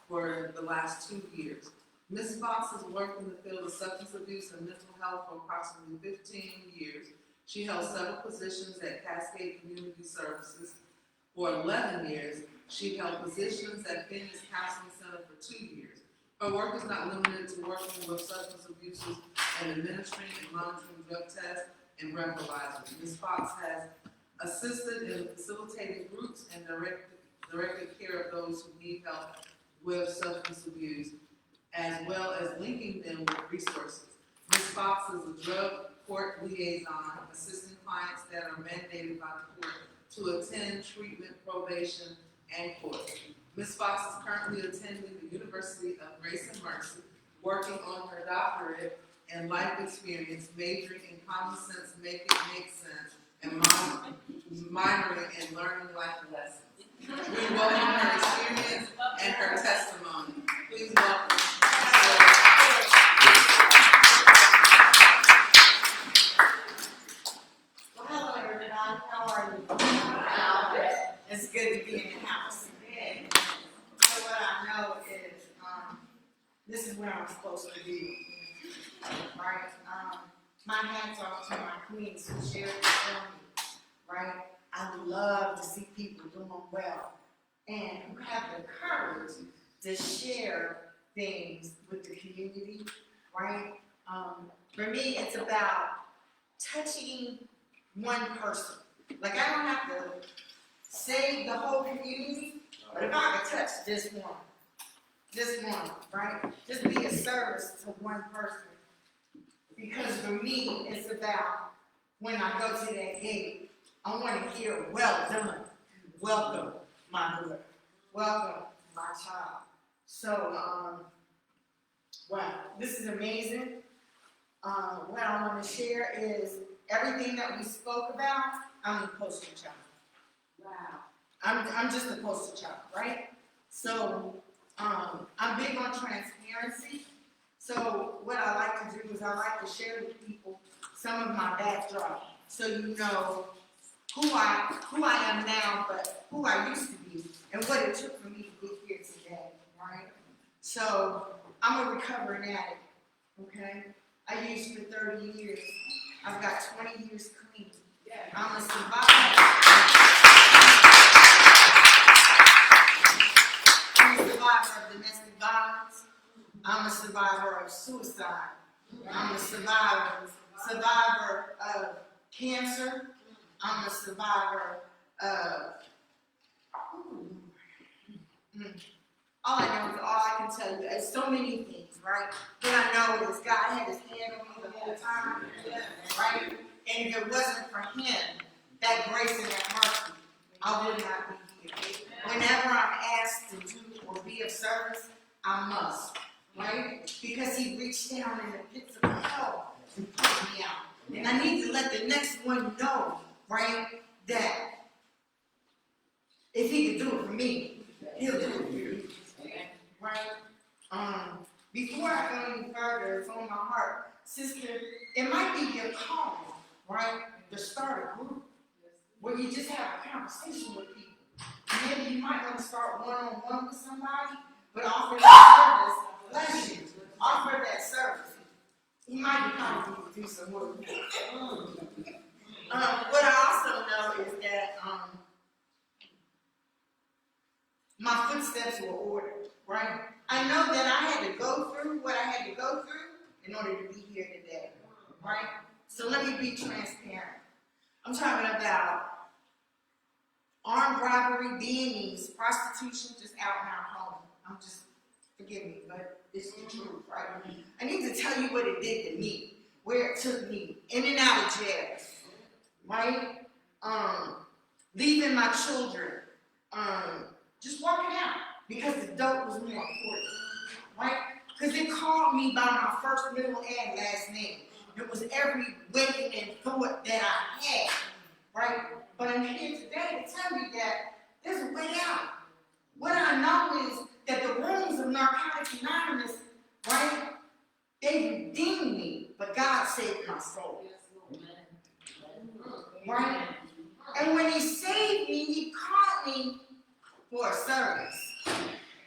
[SPEAKER 1] for the last 2 years. Ms. Fox has worked in the field of substance abuse and mental health for approximately 15 years. She held several positions at Cascade Community Services. For 11 years, she held positions at Phoenix Counseling Center for 2 years. Her work is not limited to working with substance abusers and administering and monitoring drug tests and breathalyzers. Ms. Fox has assisted in facilitating groups and directed care of those who need help with substance abuse, as well as linking them with resources. Ms. Fox is a drug court liaison, assisting clients that are mandated by the court to attend treatment, probation, and court. Ms. Fox is currently attending the University of Grace and Mercy, working on her doctorate in life experience, majoring in common sense, make it make sense, and minoring in learning life lessons. We welcome her experience and her testimony. Please welcome.
[SPEAKER 11] Well, hello, everybody.
[SPEAKER 13] everybody. How are you? It's good to be in the house. So what I know is, this is where I'm supposed to be, right? My hats off to my queens who shared this for me, right? I love to see people doing well and who have the courage to share things with the community, right? For me, it's about touching one person. Like, I don't have to save the whole community, but if I could touch this one, right? Just be a service to one person. Because for me, it's about when I go to that gate, I want to hear, well done, welcome, my daughter, welcome, my child. So, wow, this is amazing. What I want to share is everything that we spoke about, I'm the poster child. Wow. I'm just a poster child, right? So, I'm big on transparency. So what I like to do is I like to share with people some of my backdrop, so you know who I am now, but who I used to be, and what it took for me to get here today, right? So I'm a recovering addict, okay? I used for 30 years. I've got 20 years clean. I'm a survivor. I'm a survivor of domestic violence. I'm a survivor of suicide. I'm a survivor of cancer. I'm a survivor of, all I can tell you is so many things, right? What I know is God had his hand on me the whole time, right? And if it wasn't for him, that grace and that mercy, I would not be here. Whenever I'm asked to do or be of service, I must, right? Because he reached down in the pits of hell and pulled me out. And I need to let the next one know, right, that if he could do it for me, he'll do it for you, right? Before I go any further, it's on my heart, sister, it might be your calling, right, to start a group where you just have a conversation with people. Maybe you might want to start one-on-one with somebody, but offer that service, bless you, offer that service. You might be calling you to do some work. What I also know is that my footsteps were ordered, right? I know that I had to go through what I had to go through in order to be here today, right? So let me be transparent. I'm talking about armed robbery, B&Es, prostitution, just out in our home. Forgive me, but it's the truth, right? I need to tell you what it did to me, where it took me, in and out of jail, right? Leaving my children, just walking out, because the dope was more important, right? Because it called me by my first, middle, and last name. It was every waking and thought that I had, right? But I'm here today to tell you that there's a way out. What I know is that the rooms of Narcotics Anonymous, right, they redeemed me, but God saved my soul. Right? And when he saved me, he called me for a service,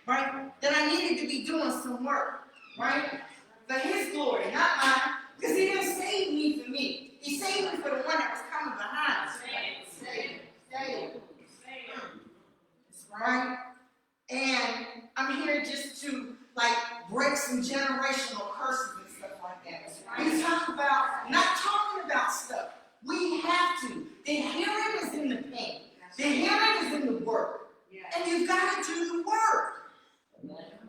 [SPEAKER 13] right? That I needed to be doing some work, right? For his glory, not mine, because he didn't save me for me. He saved me for the one that was coming behind. Save. Right? And I'm here just to, like, break some generational curses and stuff like that. We talk about, not talking about stuff. We have to. The healing is in the pain. The healing is in the work. And you've got to do the work.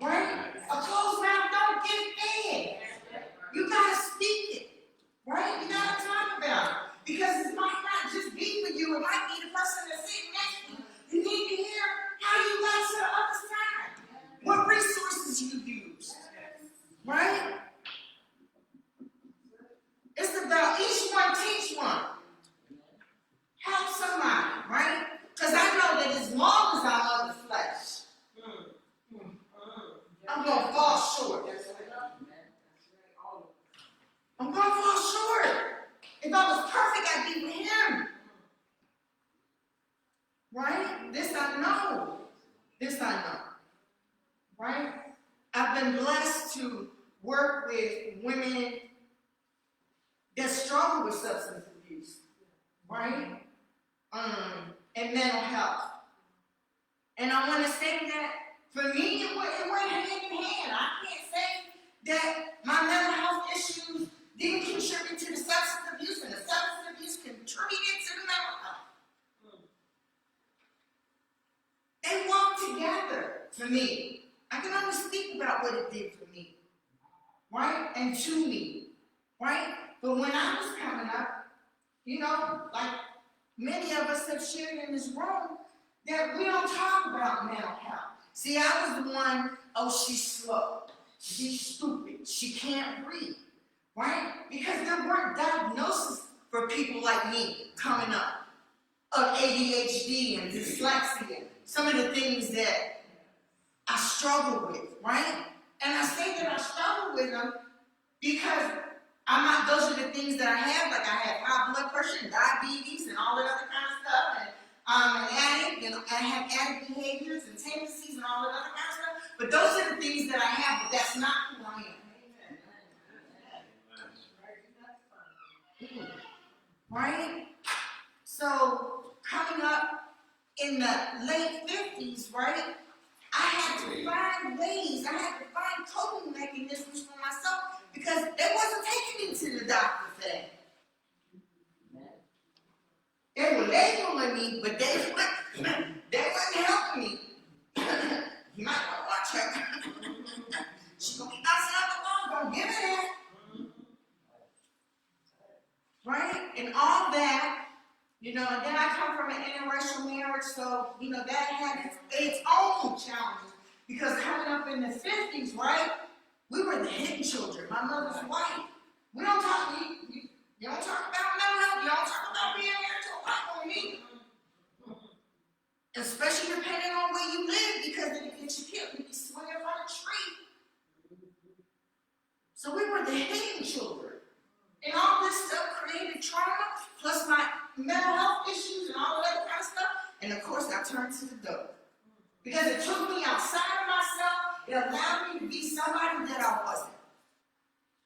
[SPEAKER 13] Right? A closed mouth don't get fed. You got to speak it. Right? You got to talk about it. Because it might not just be for you. It might be the person that's sitting next to you. You need to hear how you got to the other side. What resources you use. Right? It's about each one teach one. Help somebody, right? Because I know that as long as I love the flesh, This I know. This I know. Right? I've been blessed to work with women that struggle with substance abuse, right? And mental health. And I want to say that for me, it went hand in hand. I can't say that my mental health issues didn't contribute to the substance abuse, and the substance abuse contributed to the mental health. They walk together for me. I can only speak about what it did for me, right? And to me, right? But when I was coming up, you know, like many of us have shared in this room, that we don't talk about mental health. See, I was the one, oh, she's slow, she's stupid, she can't read, right? Because there weren't diagnoses for people like me coming up of ADHD and dyslexia, some of the things that I struggle with, right? And I say that I struggle with them because those are the things that I have, like I have high blood pressure and diabetes and all that other kind of stuff, and I'm an addict, and I have addict behaviors and tendencies and all that other kind of stuff, but those are the things that I have, but that's not who I am. Right? So, coming up in the late 50s, right, I had to find ways, I had to find coping mechanisms for myself because they wasn't taking me to the doctor for that. They were labeling me, but they wasn't helping me. You might want to watch her. She's going to be outside the wall, don't give it that. Right? And all that, you know, and then I come from an interracial marriage, so, you know, that had its own challenges. Because coming up in the 50s, right, we were the hidden children. My mother's white. We don't talk, you don't talk about mental health, you don't talk about being married to a white woman either. Especially depending on where you live, because if you get you killed, you be swinging from a tree. So we were the hidden children. And all this stuff created trauma, plus my mental health issues and all that kind of stuff. And of course, I turned to the dope. Because it took me outside of myself, it allowed me to be somebody that I wasn't.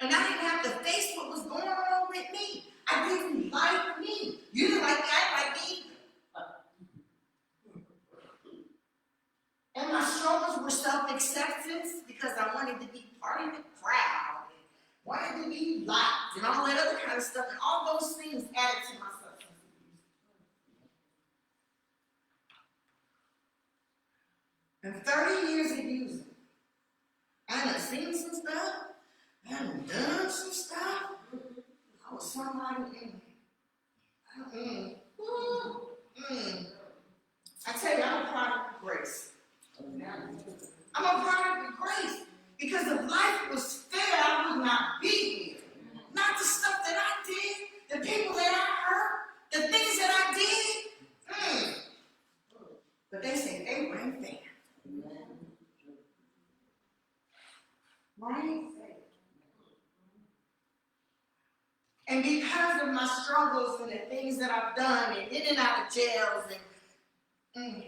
[SPEAKER 13] And I didn't have to face what was going on with me. I didn't like me. You didn't like me, I didn't like me either. And my struggles were self-acceptance because I wanted to be part of the crowd. Wanted to be liked and all that other kind of stuff, and all those things added to my substance abuse. And 30 years of using, I done seen some stuff, I done done some stuff. I was somebody I tell you, I'm a product of grace. I'm a product of grace. Because if life was fair, I would not be here. Not the stuff that I did, the people that I hurt, the things that I did. But they say they weren't fair. Right? And because of my struggles and the things that I've done and in and out of jails and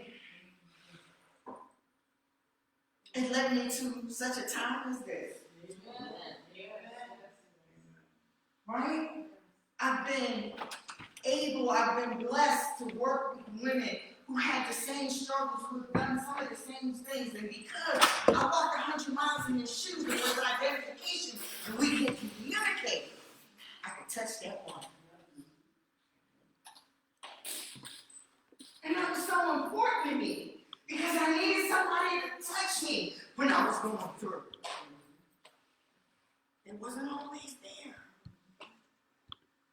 [SPEAKER 13] it led me to such a time as this. Right? I've been blessed to work with women who had the same struggles, who have done some of the same things. And because I walked 100 miles in their shoes, there was identification, and we can communicate. I can touch that one. And that was so important to me. Because I needed somebody to touch me when I was going through. It wasn't always there.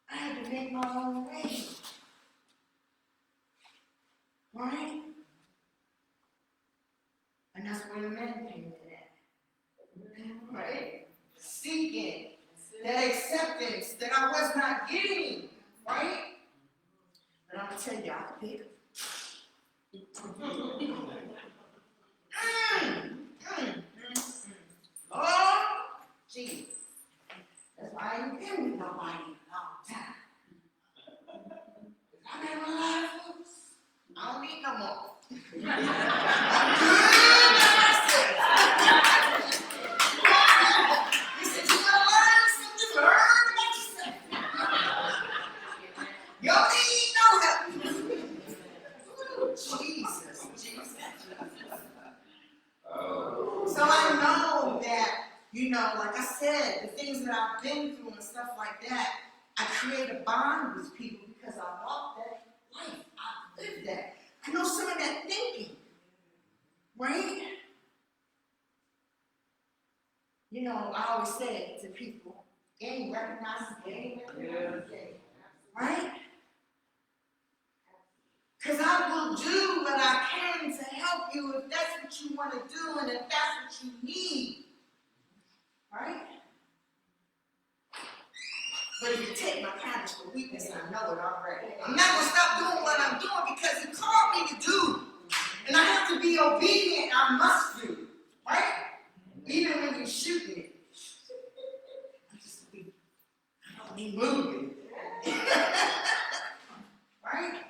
[SPEAKER 13] I had to make my own way. Right? And that's where the men came in at. Right? Seeking that acceptance that I was not getting. Right? But I'm going to tell you, I picked. Oh, Jesus. That's why I ain't been with nobody in a long time. I met a lot of folks. I don't need no more. I'm good at myself. He said, you wanna learn something? Learn about yourself. Your need no help. Jesus. So I know that, like I said, the things that I've been through and stuff like that, I create a bond with people because I walked that life. I lived that. I know some of that thinking, right? I always say to people, gang recognizes gang, right? Because I will do what I can to help you if that's what you want to do and if that's what you need, right? But if you take my kindness for weakness, I know it already. I'm not going to stop doing what I'm doing because he called me to do. And I have to be obedient, I must do. Right? Even when you're shooting it. I don't be moving. Right?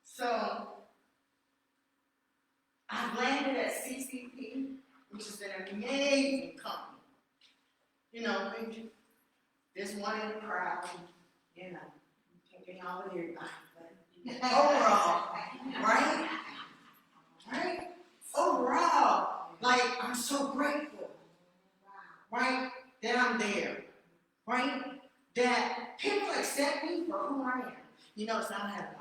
[SPEAKER 13] So, I've landed at CCP, which is an amazing company. There's one in the crowd, can't get all of everybody, but overall, right? Right? Overall, I'm so grateful, right, that I'm there, right? That people accept me for who I am. You notice I don't have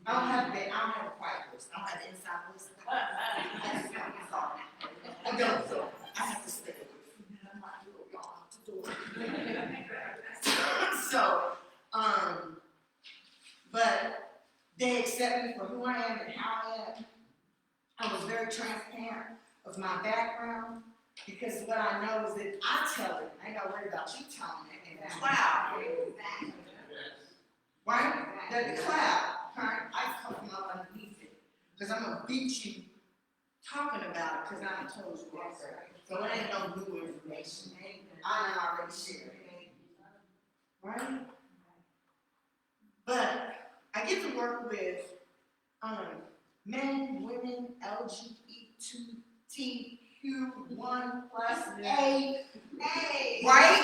[SPEAKER 13] I don't have a quiet voice. I don't have an inside voice. I don't. I have to stay. So, but they accept me for who I am and how I am. I was very transparent of my background because what I know is that I tell it. I ain't got to worry about you telling it. And the cloud, right? That the cloud, right? I come from up underneath it because I'm going to beat you talking about it because I done told you what. So it ain't no new information. I done already shared it. Right? But I get to work with men, women, LGBTQ1+A, right? Right?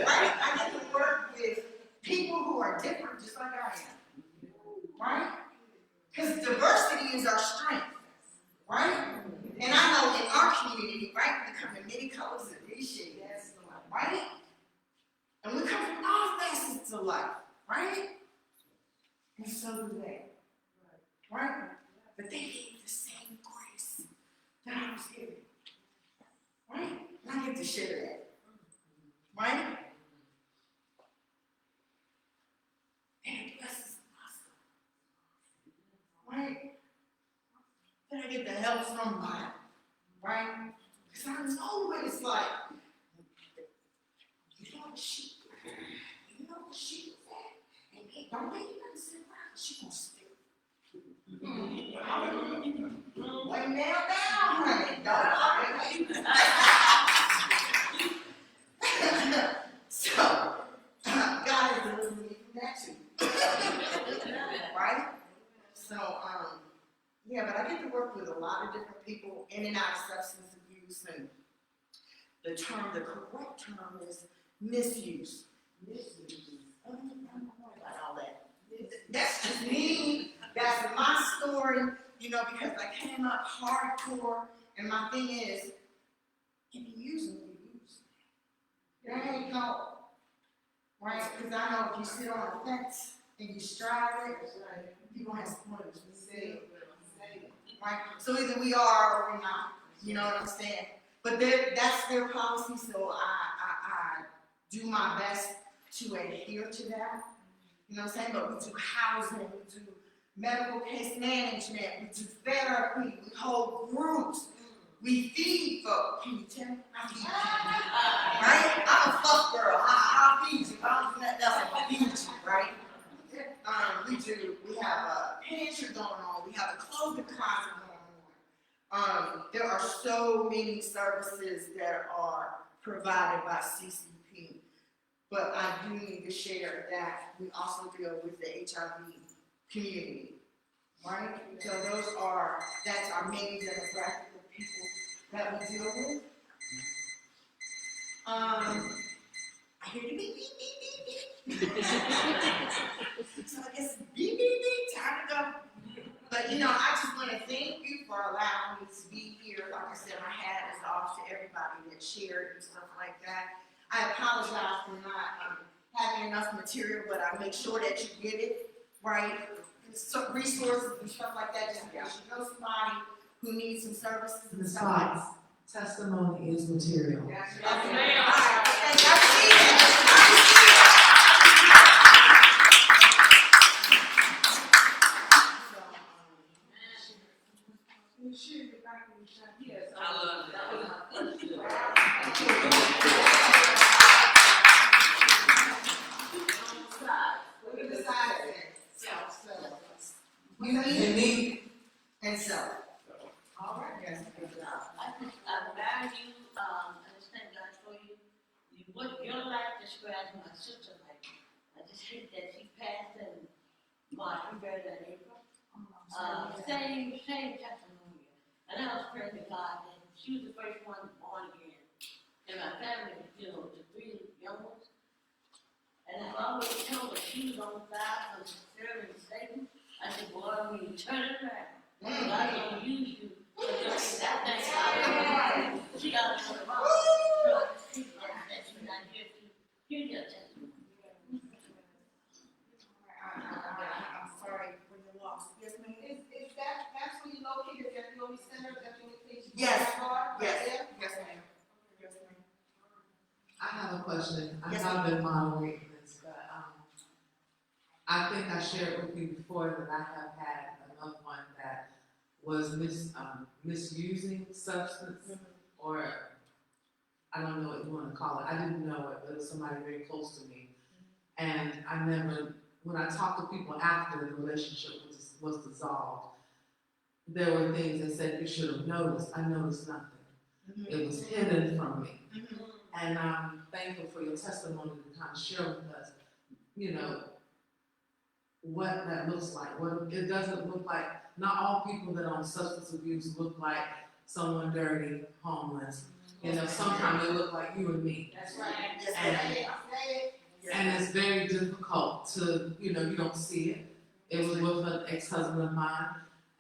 [SPEAKER 13] I get to work with people who are different just like I am. Right? Because diversity is our strength. Right? And I know in our community, right, we come in many colors and many shades. Right? And we come from all facets of life, right? And so do they. Right? But they get the same grace that I was given. Right? And I get to share that. Right? And it blesses us. Right? Then I get the help from mine. Right? Because I know what it's like. You know what she was at? And don't make you sit around. She gonna stick. Lay nail down, honey. So, God is delivering me from that too. Right? So, but I get to work with a lot of different people in and out of substance abuse, and the correct term is misuse. I don't know about all that. That's just me. That's my story, because I came up hardcore, and my thing is, if you use me, you use me. There ain't no, right? Because I know if you sit on the fence and you strive it, you're going to have some words to say. Right? So either we are or we're not, you know what I'm saying? But that's their policy, so I do my best to adhere to that. You know what I'm saying? But we do housing, we do medical case management, we do therapy, we hold groups, we feed folks. Can you tell me? I feed you. Right? I'm a fuck girl. I'll feed you. I don't do nothing else, I'll feed you, right? We have a pantry going on, we have a clothing closet going on. There are so many services that are provided by CCP. But I do need to share that we also deal with the HIV community. right? So that's our main demographic of people that we deal with. I hear the beep, beep, beep, beep, beep. So I guess beep, beep, beep, time to go. But I just want to thank you for allowing me to be here. Like I said, my hat is off to everybody that shared and stuff like that. I apologize for not having enough material, but I make sure that you get it, right? Some resources and stuff like that, just in case you know somebody who needs some services and
[SPEAKER 10] Ms.
[SPEAKER 13] stuff like that.
[SPEAKER 10] Fox, testimony is material.
[SPEAKER 13] Okay.
[SPEAKER 6] Yes,
[SPEAKER 13] All
[SPEAKER 6] ma'am.
[SPEAKER 13] right. Thank you. I see that.
[SPEAKER 6] Yes,
[SPEAKER 8] I love
[SPEAKER 6] that was my question.
[SPEAKER 13] Look at the size of it.
[SPEAKER 10] Unique.
[SPEAKER 13] And so. All right. Yes, good job.
[SPEAKER 11] I value, understand God for you. What your life describes my sister life. I just hate that she passed in March, we buried her in April. Same testimony. And I was praying to God that she was the first one born again. And my family, the three young ones. And I've always told her she was on the side of serving Satan. I said, boy, when you turn it around, God's gonna use you. That thing, she got it on the wrong. So I just think that she's not here to hear your testimony.
[SPEAKER 13] I'm sorry for your loss. Yes, ma'am?
[SPEAKER 5] Is that's where you located, at the only center, that the only place you
[SPEAKER 13] Yes.
[SPEAKER 5] are?
[SPEAKER 13] Yes, yes, ma'am. Yes, ma'am.
[SPEAKER 10] I have a question. I
[SPEAKER 13] Yes,
[SPEAKER 10] have been moderating this, but I think I shared with you before that I have had a loved one that was misusing substance, or I don't know what you want to call it. I didn't know it, but it was somebody very close to me. And I never, when I talked to people after the relationship was dissolved, there were things they said you should have noticed. I noticed nothing. It was hidden from me. And I'm thankful for your testimony to kind of share with us, what that looks like. What it doesn't look like. Not all people that are on substance abuse look like someone dirty, homeless. Sometimes they look like you and me.
[SPEAKER 13] That's right.
[SPEAKER 10] And it's very difficult to, you don't see it. It was with an ex-husband of mine,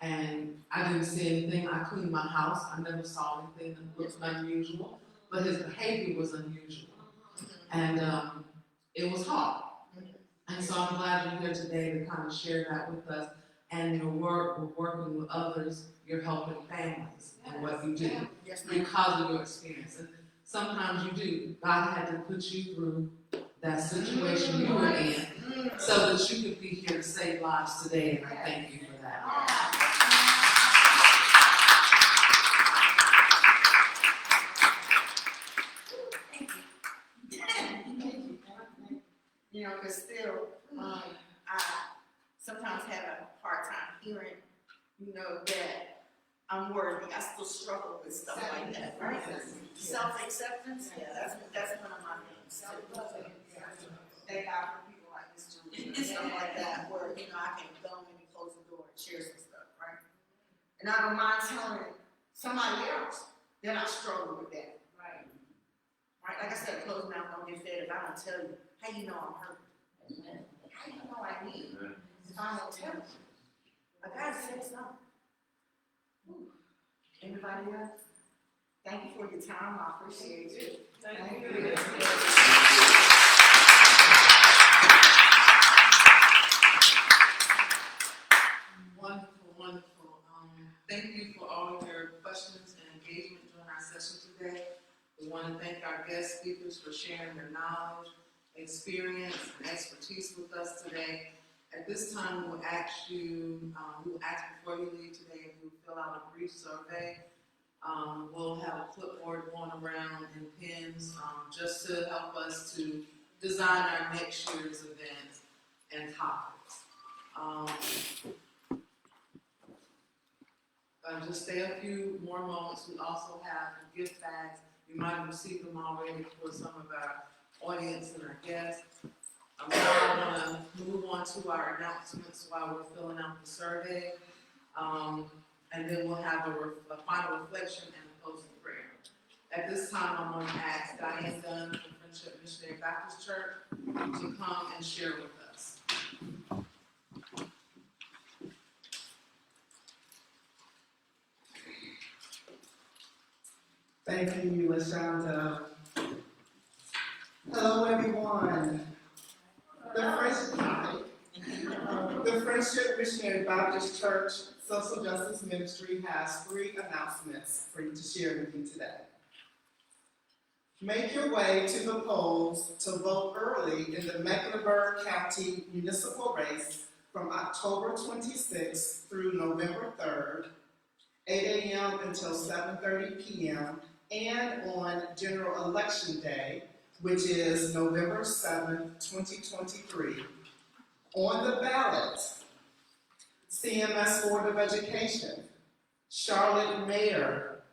[SPEAKER 10] and I didn't see anything. I cleaned my house. I never saw anything that looked unusual, but his behavior was unusual. And it was hard. And so I'm glad you're here today to kind of share that with us. And your work, we're working with others, you're helping families and what you do because of your experience. And sometimes you do. God had to put you through that situation you were in so that you could be here to save lives today, and I thank you for that.
[SPEAKER 13] Because still, I sometimes have a hard time hearing, that I'm worthy. I still struggle with stuff like that, right? Self-acceptance, that's one of my things too. Thank God for people like this and stuff like that, where, I can go in and close the door and share some stuff, right? And I don't mind telling somebody else that I struggle with that. Right? Like I said, closed mouth don't get fed. If I don't tell you, how you know I'm hurt? How you know I need? If I don't tell you, I gotta say something. Anybody else? Thank you for your time. I appreciate you. Thank you.
[SPEAKER 10] Wonderful, wonderful. Thank you for all of your questions and engagement during our session today. We want to thank our guest speakers for sharing their knowledge, experience, and expertise with us today. At this time, we'll ask before you leave today, if you fill out a brief survey. We'll have a clipboard going around and pens just to help us to design our next year's events and topics. Just stay a few more moments. We also have gift bags. You might have received them already for some of our audience and our guests.
[SPEAKER 1] Now I wanna move on to our announcements while we're filling out the survey. And then we'll have a final reflection and a closing prayer. At this time, I'm gonna ask Diane Dunn from Friendship Missionary Baptist Church to come and share with us.
[SPEAKER 10] Thank you, LaShonda. Hello, everyone. The Friendship Missionary Baptist Church Social Justice Ministry has 3 announcements for you to share with you today. Make your way to the polls to vote early in the Mecklenburg County municipal race from October 26th through November 3rd, 8 a.m. until 7:30 p.m., and on General Election Day, which is November 7th, 2023. On the ballot, CMS Board of Education, Charlotte Mayor,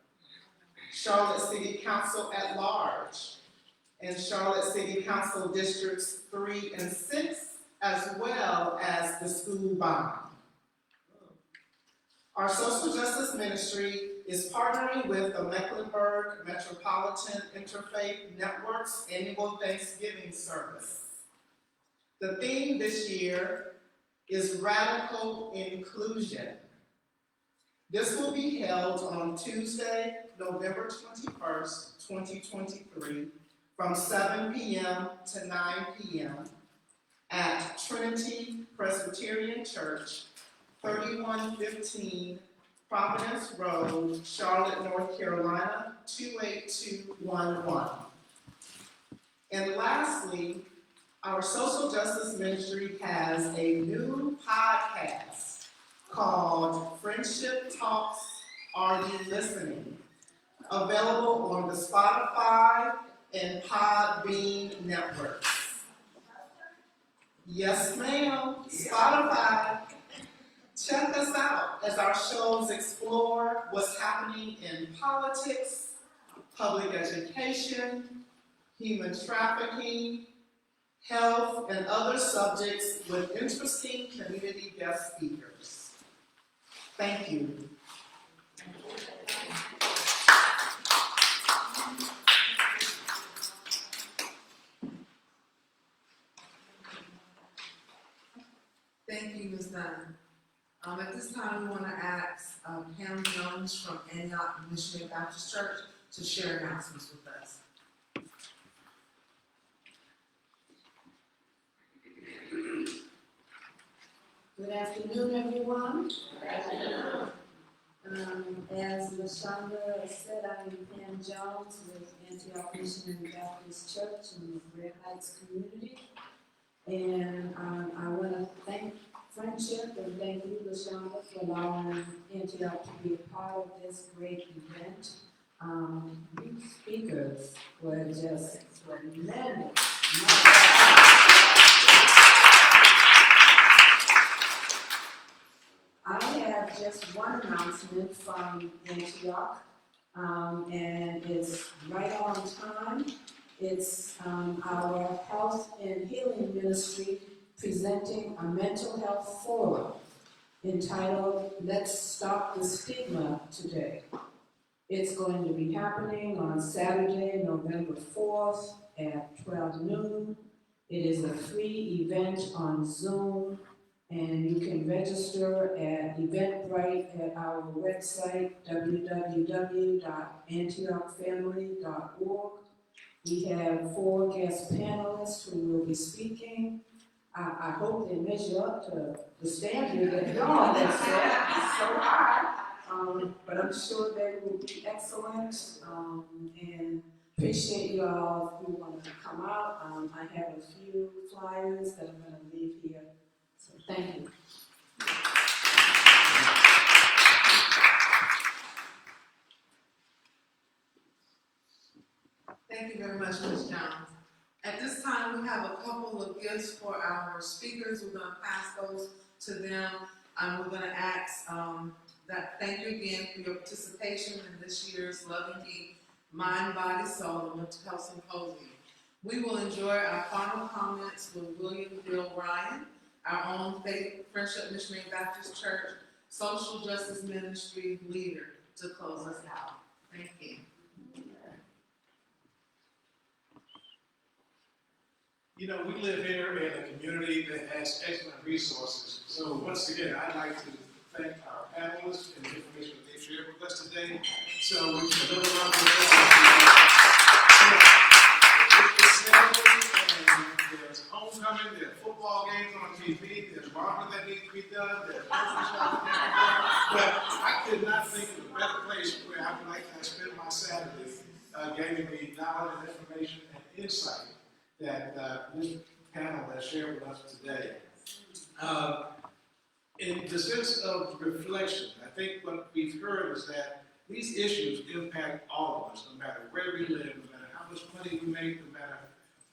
[SPEAKER 10] Charlotte City Council at Large, and Charlotte City Council Districts 3 and 6, as well as the school bond. Our social justice ministry is partnering with the Mecklenburg Metropolitan Interfaith Network's annual Thanksgiving service. The theme this year is Radical Inclusion. This will be held on Tuesday, November 21st, 2023, from 7 p.m. to 9 p.m. at Trinity Presbyterian Church, 3115 Providence Road, Charlotte, North Carolina, 28211. And lastly, our social justice ministry has a new podcast called Friendship Talks, Are You Listening? Available on the Spotify and Podbean networks. Yes, ma'am, Spotify. Check us out as our shows explore what's happening in politics, public education, human trafficking, health, and other subjects with interesting community guest speakers. Thank you.
[SPEAKER 1] Thank you, Ms. Dunn. At this time, we want to ask Pam Jones from Antioch Missionary Baptist Church to share announcements with us.
[SPEAKER 14] Good afternoon, everyone. As LaShonda said, I'm Pam Jones with Antioch Missionary Baptist Church in the Red Heights community. And I want to thank Friendship and thank you, LaShonda, for allowing Antioch to be a part of this great event. You speakers were just tremendous. I have just one announcement from Antioch, and it's right on time. It's our health and healing ministry presenting a mental health forum entitled Let's Stop the Stigma Today. It's going to be happening on Saturday, November 4th at 12 noon. It is a free event on Zoom, and you can register at Eventbrite at our website, www.antiochfamily.org. We have 4 guest panelists who will be speaking. I hope they measure up to the standard that y'all have set so high, but I'm sure they will be excellent, and appreciate you all who wanted to come out. I have a few flyers that I'm going to leave here, so thank you.
[SPEAKER 1] Thank you very much, Ms. Jones. At this time, we have a couple of gifts for our speakers. We're going to pass those to them. We're going to ask that thank you again for your participation in this year's Loving the Mind, Body, Soul, and Mental Health Symposium. We will enjoy our final comments with William Bill Ryan, our own Faith Friendship Missionary Baptist Church Social Justice Ministry leader, to close us out. Thank you.
[SPEAKER 15] You know, we live here in a community that has excellent resources. So once again, I'd like to thank our panelists and the information that they shared with us today. So we can live around it's Saturday, and there's homecoming, there's football games on TV, there's marketing that needs to be done, there's grocery shopping that needs to be done. But I could not think of a better place where I would like to spend my Saturday gaining the knowledge and information and insight that this panel has shared with us today. In the sense of reflection, I think what we've heard is that these issues impact all of us, no matter where we live, no matter how much money we make, no matter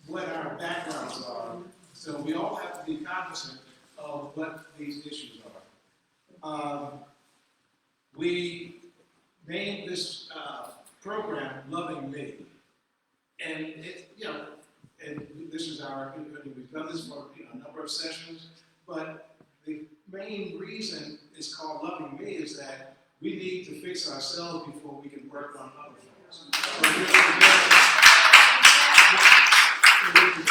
[SPEAKER 15] what our backgrounds are. So we all have to be cognizant of what these issues are. We named this program Loving Me. And it, you know, and this is we've done this for a number of sessions, but the main reason it's called Loving Me is that we need to fix ourselves before we can work on other folks. So we're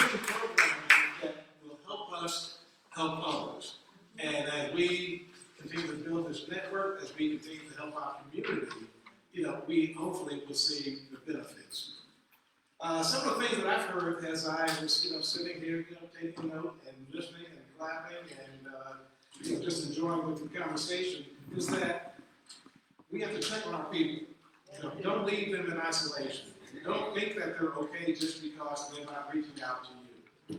[SPEAKER 15] a program that will help us help others. And as we continue to build this network, as we continue to help our community, we hopefully will see the benefits. Some of the things that I've heard as I was, sitting here, taking note and listening and clapping and, just enjoying with the conversation is that we have to check on our people. Don't leave them in isolation. Don't think that they're okay just because they're not reaching out to you.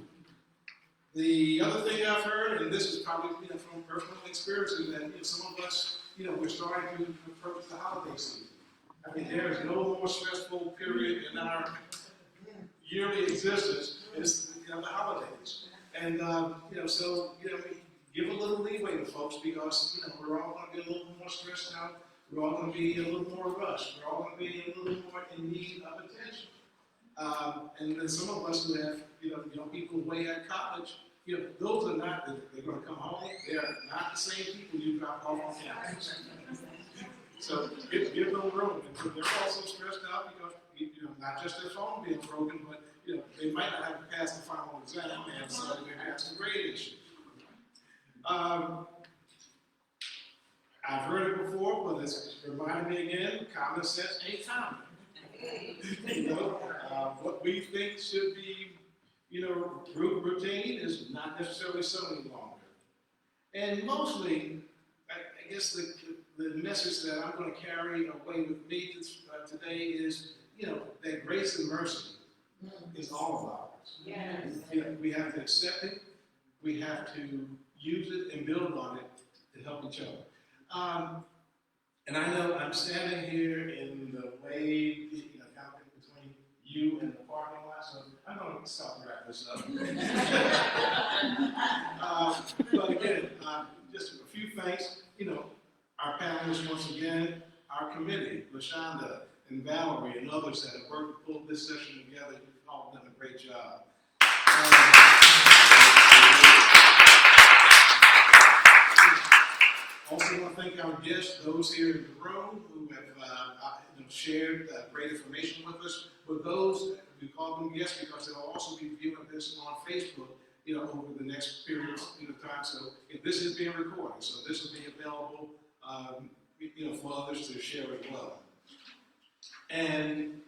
[SPEAKER 15] The other thing I've heard, and this is probably, from personal experience, is that some of us, we're starting to approach the holiday season. I mean, there is no more stressful period in our yearly existence is the holidays. And, so, we give a little leeway to folks because, we're all going to be a little more stressed out. We're all going to be a little more rushed. We're all going to be a little more in need of attention. And then some of us who have, young people away at college, those are not, they're going to come home. They're not the same people you drop off on campus. So give them room. And they're also stressed out because, not just their phone being broken, but, they might not have to pass the final exam, and so they have some grade issues. I've heard it before, but it's reminded me again, common sense ain't common. What we think should be, routine is not necessarily so any longer. And mostly, I guess the message that I'm going to carry away with me today is, that grace and mercy is all of ours. Yes. We have to accept it. We have to use it and build on it to help each other. And I know I'm standing here in the way, kind of between you and the parking lot, so I'm going to stop and wrap this up. But again, just a few thanks. Our panelists once again, our committee, LaShonda and Valerie and others that have worked to pull this session together. You've all done a great job. Also want to thank our guests, those here in the room who have shared great information with us. But those, we call them guests because they'll also be viewing this on Facebook, over the next period of time. So if this is being recorded, so this will be available, for others to share as well. And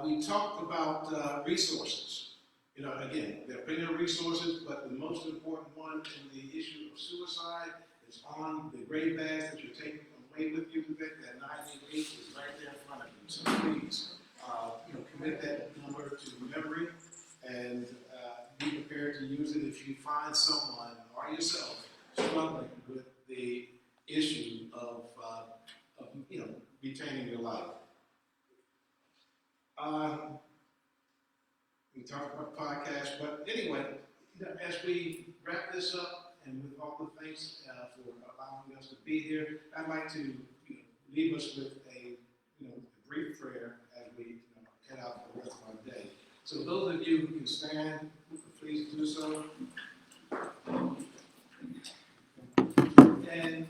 [SPEAKER 15] we talked about resources. Again, there are plenty of resources, but the most important one in the issue of suicide is on the grade bags that you're taking away with you. That 988 is right there in front of you. So please, commit that number to memory and be prepared to use it if you find someone or yourself struggling with the issue of retaining your life. We talked about podcasts, but anyway, as we wrap this up, and with all the thanks for allowing us to be here, I'd like to leave us with a brief prayer as we head out for the rest of our day. So those of you who can stand, please do so. And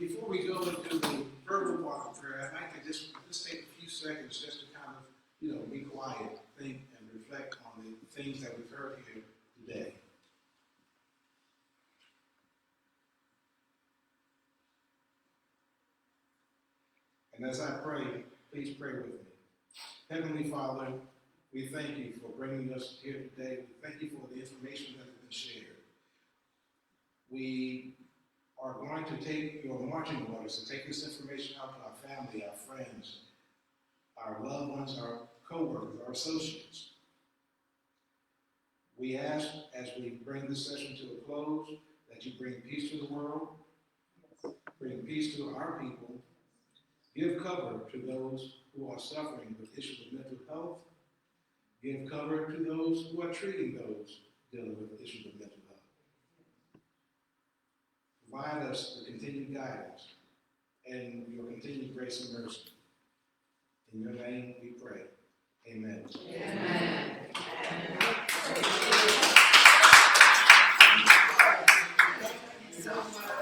[SPEAKER 15] before we go into the verbal part of prayer, I'd like to just take a few seconds just to kind of, be quiet, think, and reflect on the things that we've heard here today. And as I pray, please pray with me. Heavenly Father, we thank you for bringing us here today. We thank you for the information that has been shared. We are going to take your marching orders to take this information out to our family, our friends, our loved ones, our co-workers, our associates. We ask, as we bring this session to a close, that you bring peace to the world, bring peace to our people, give cover to those who are suffering with issues of mental health, give cover to those who are treating those dealing with issues of mental health. Provide us with continued guidance and your continued grace and mercy. In your name we pray. Amen.
[SPEAKER 8] Amen.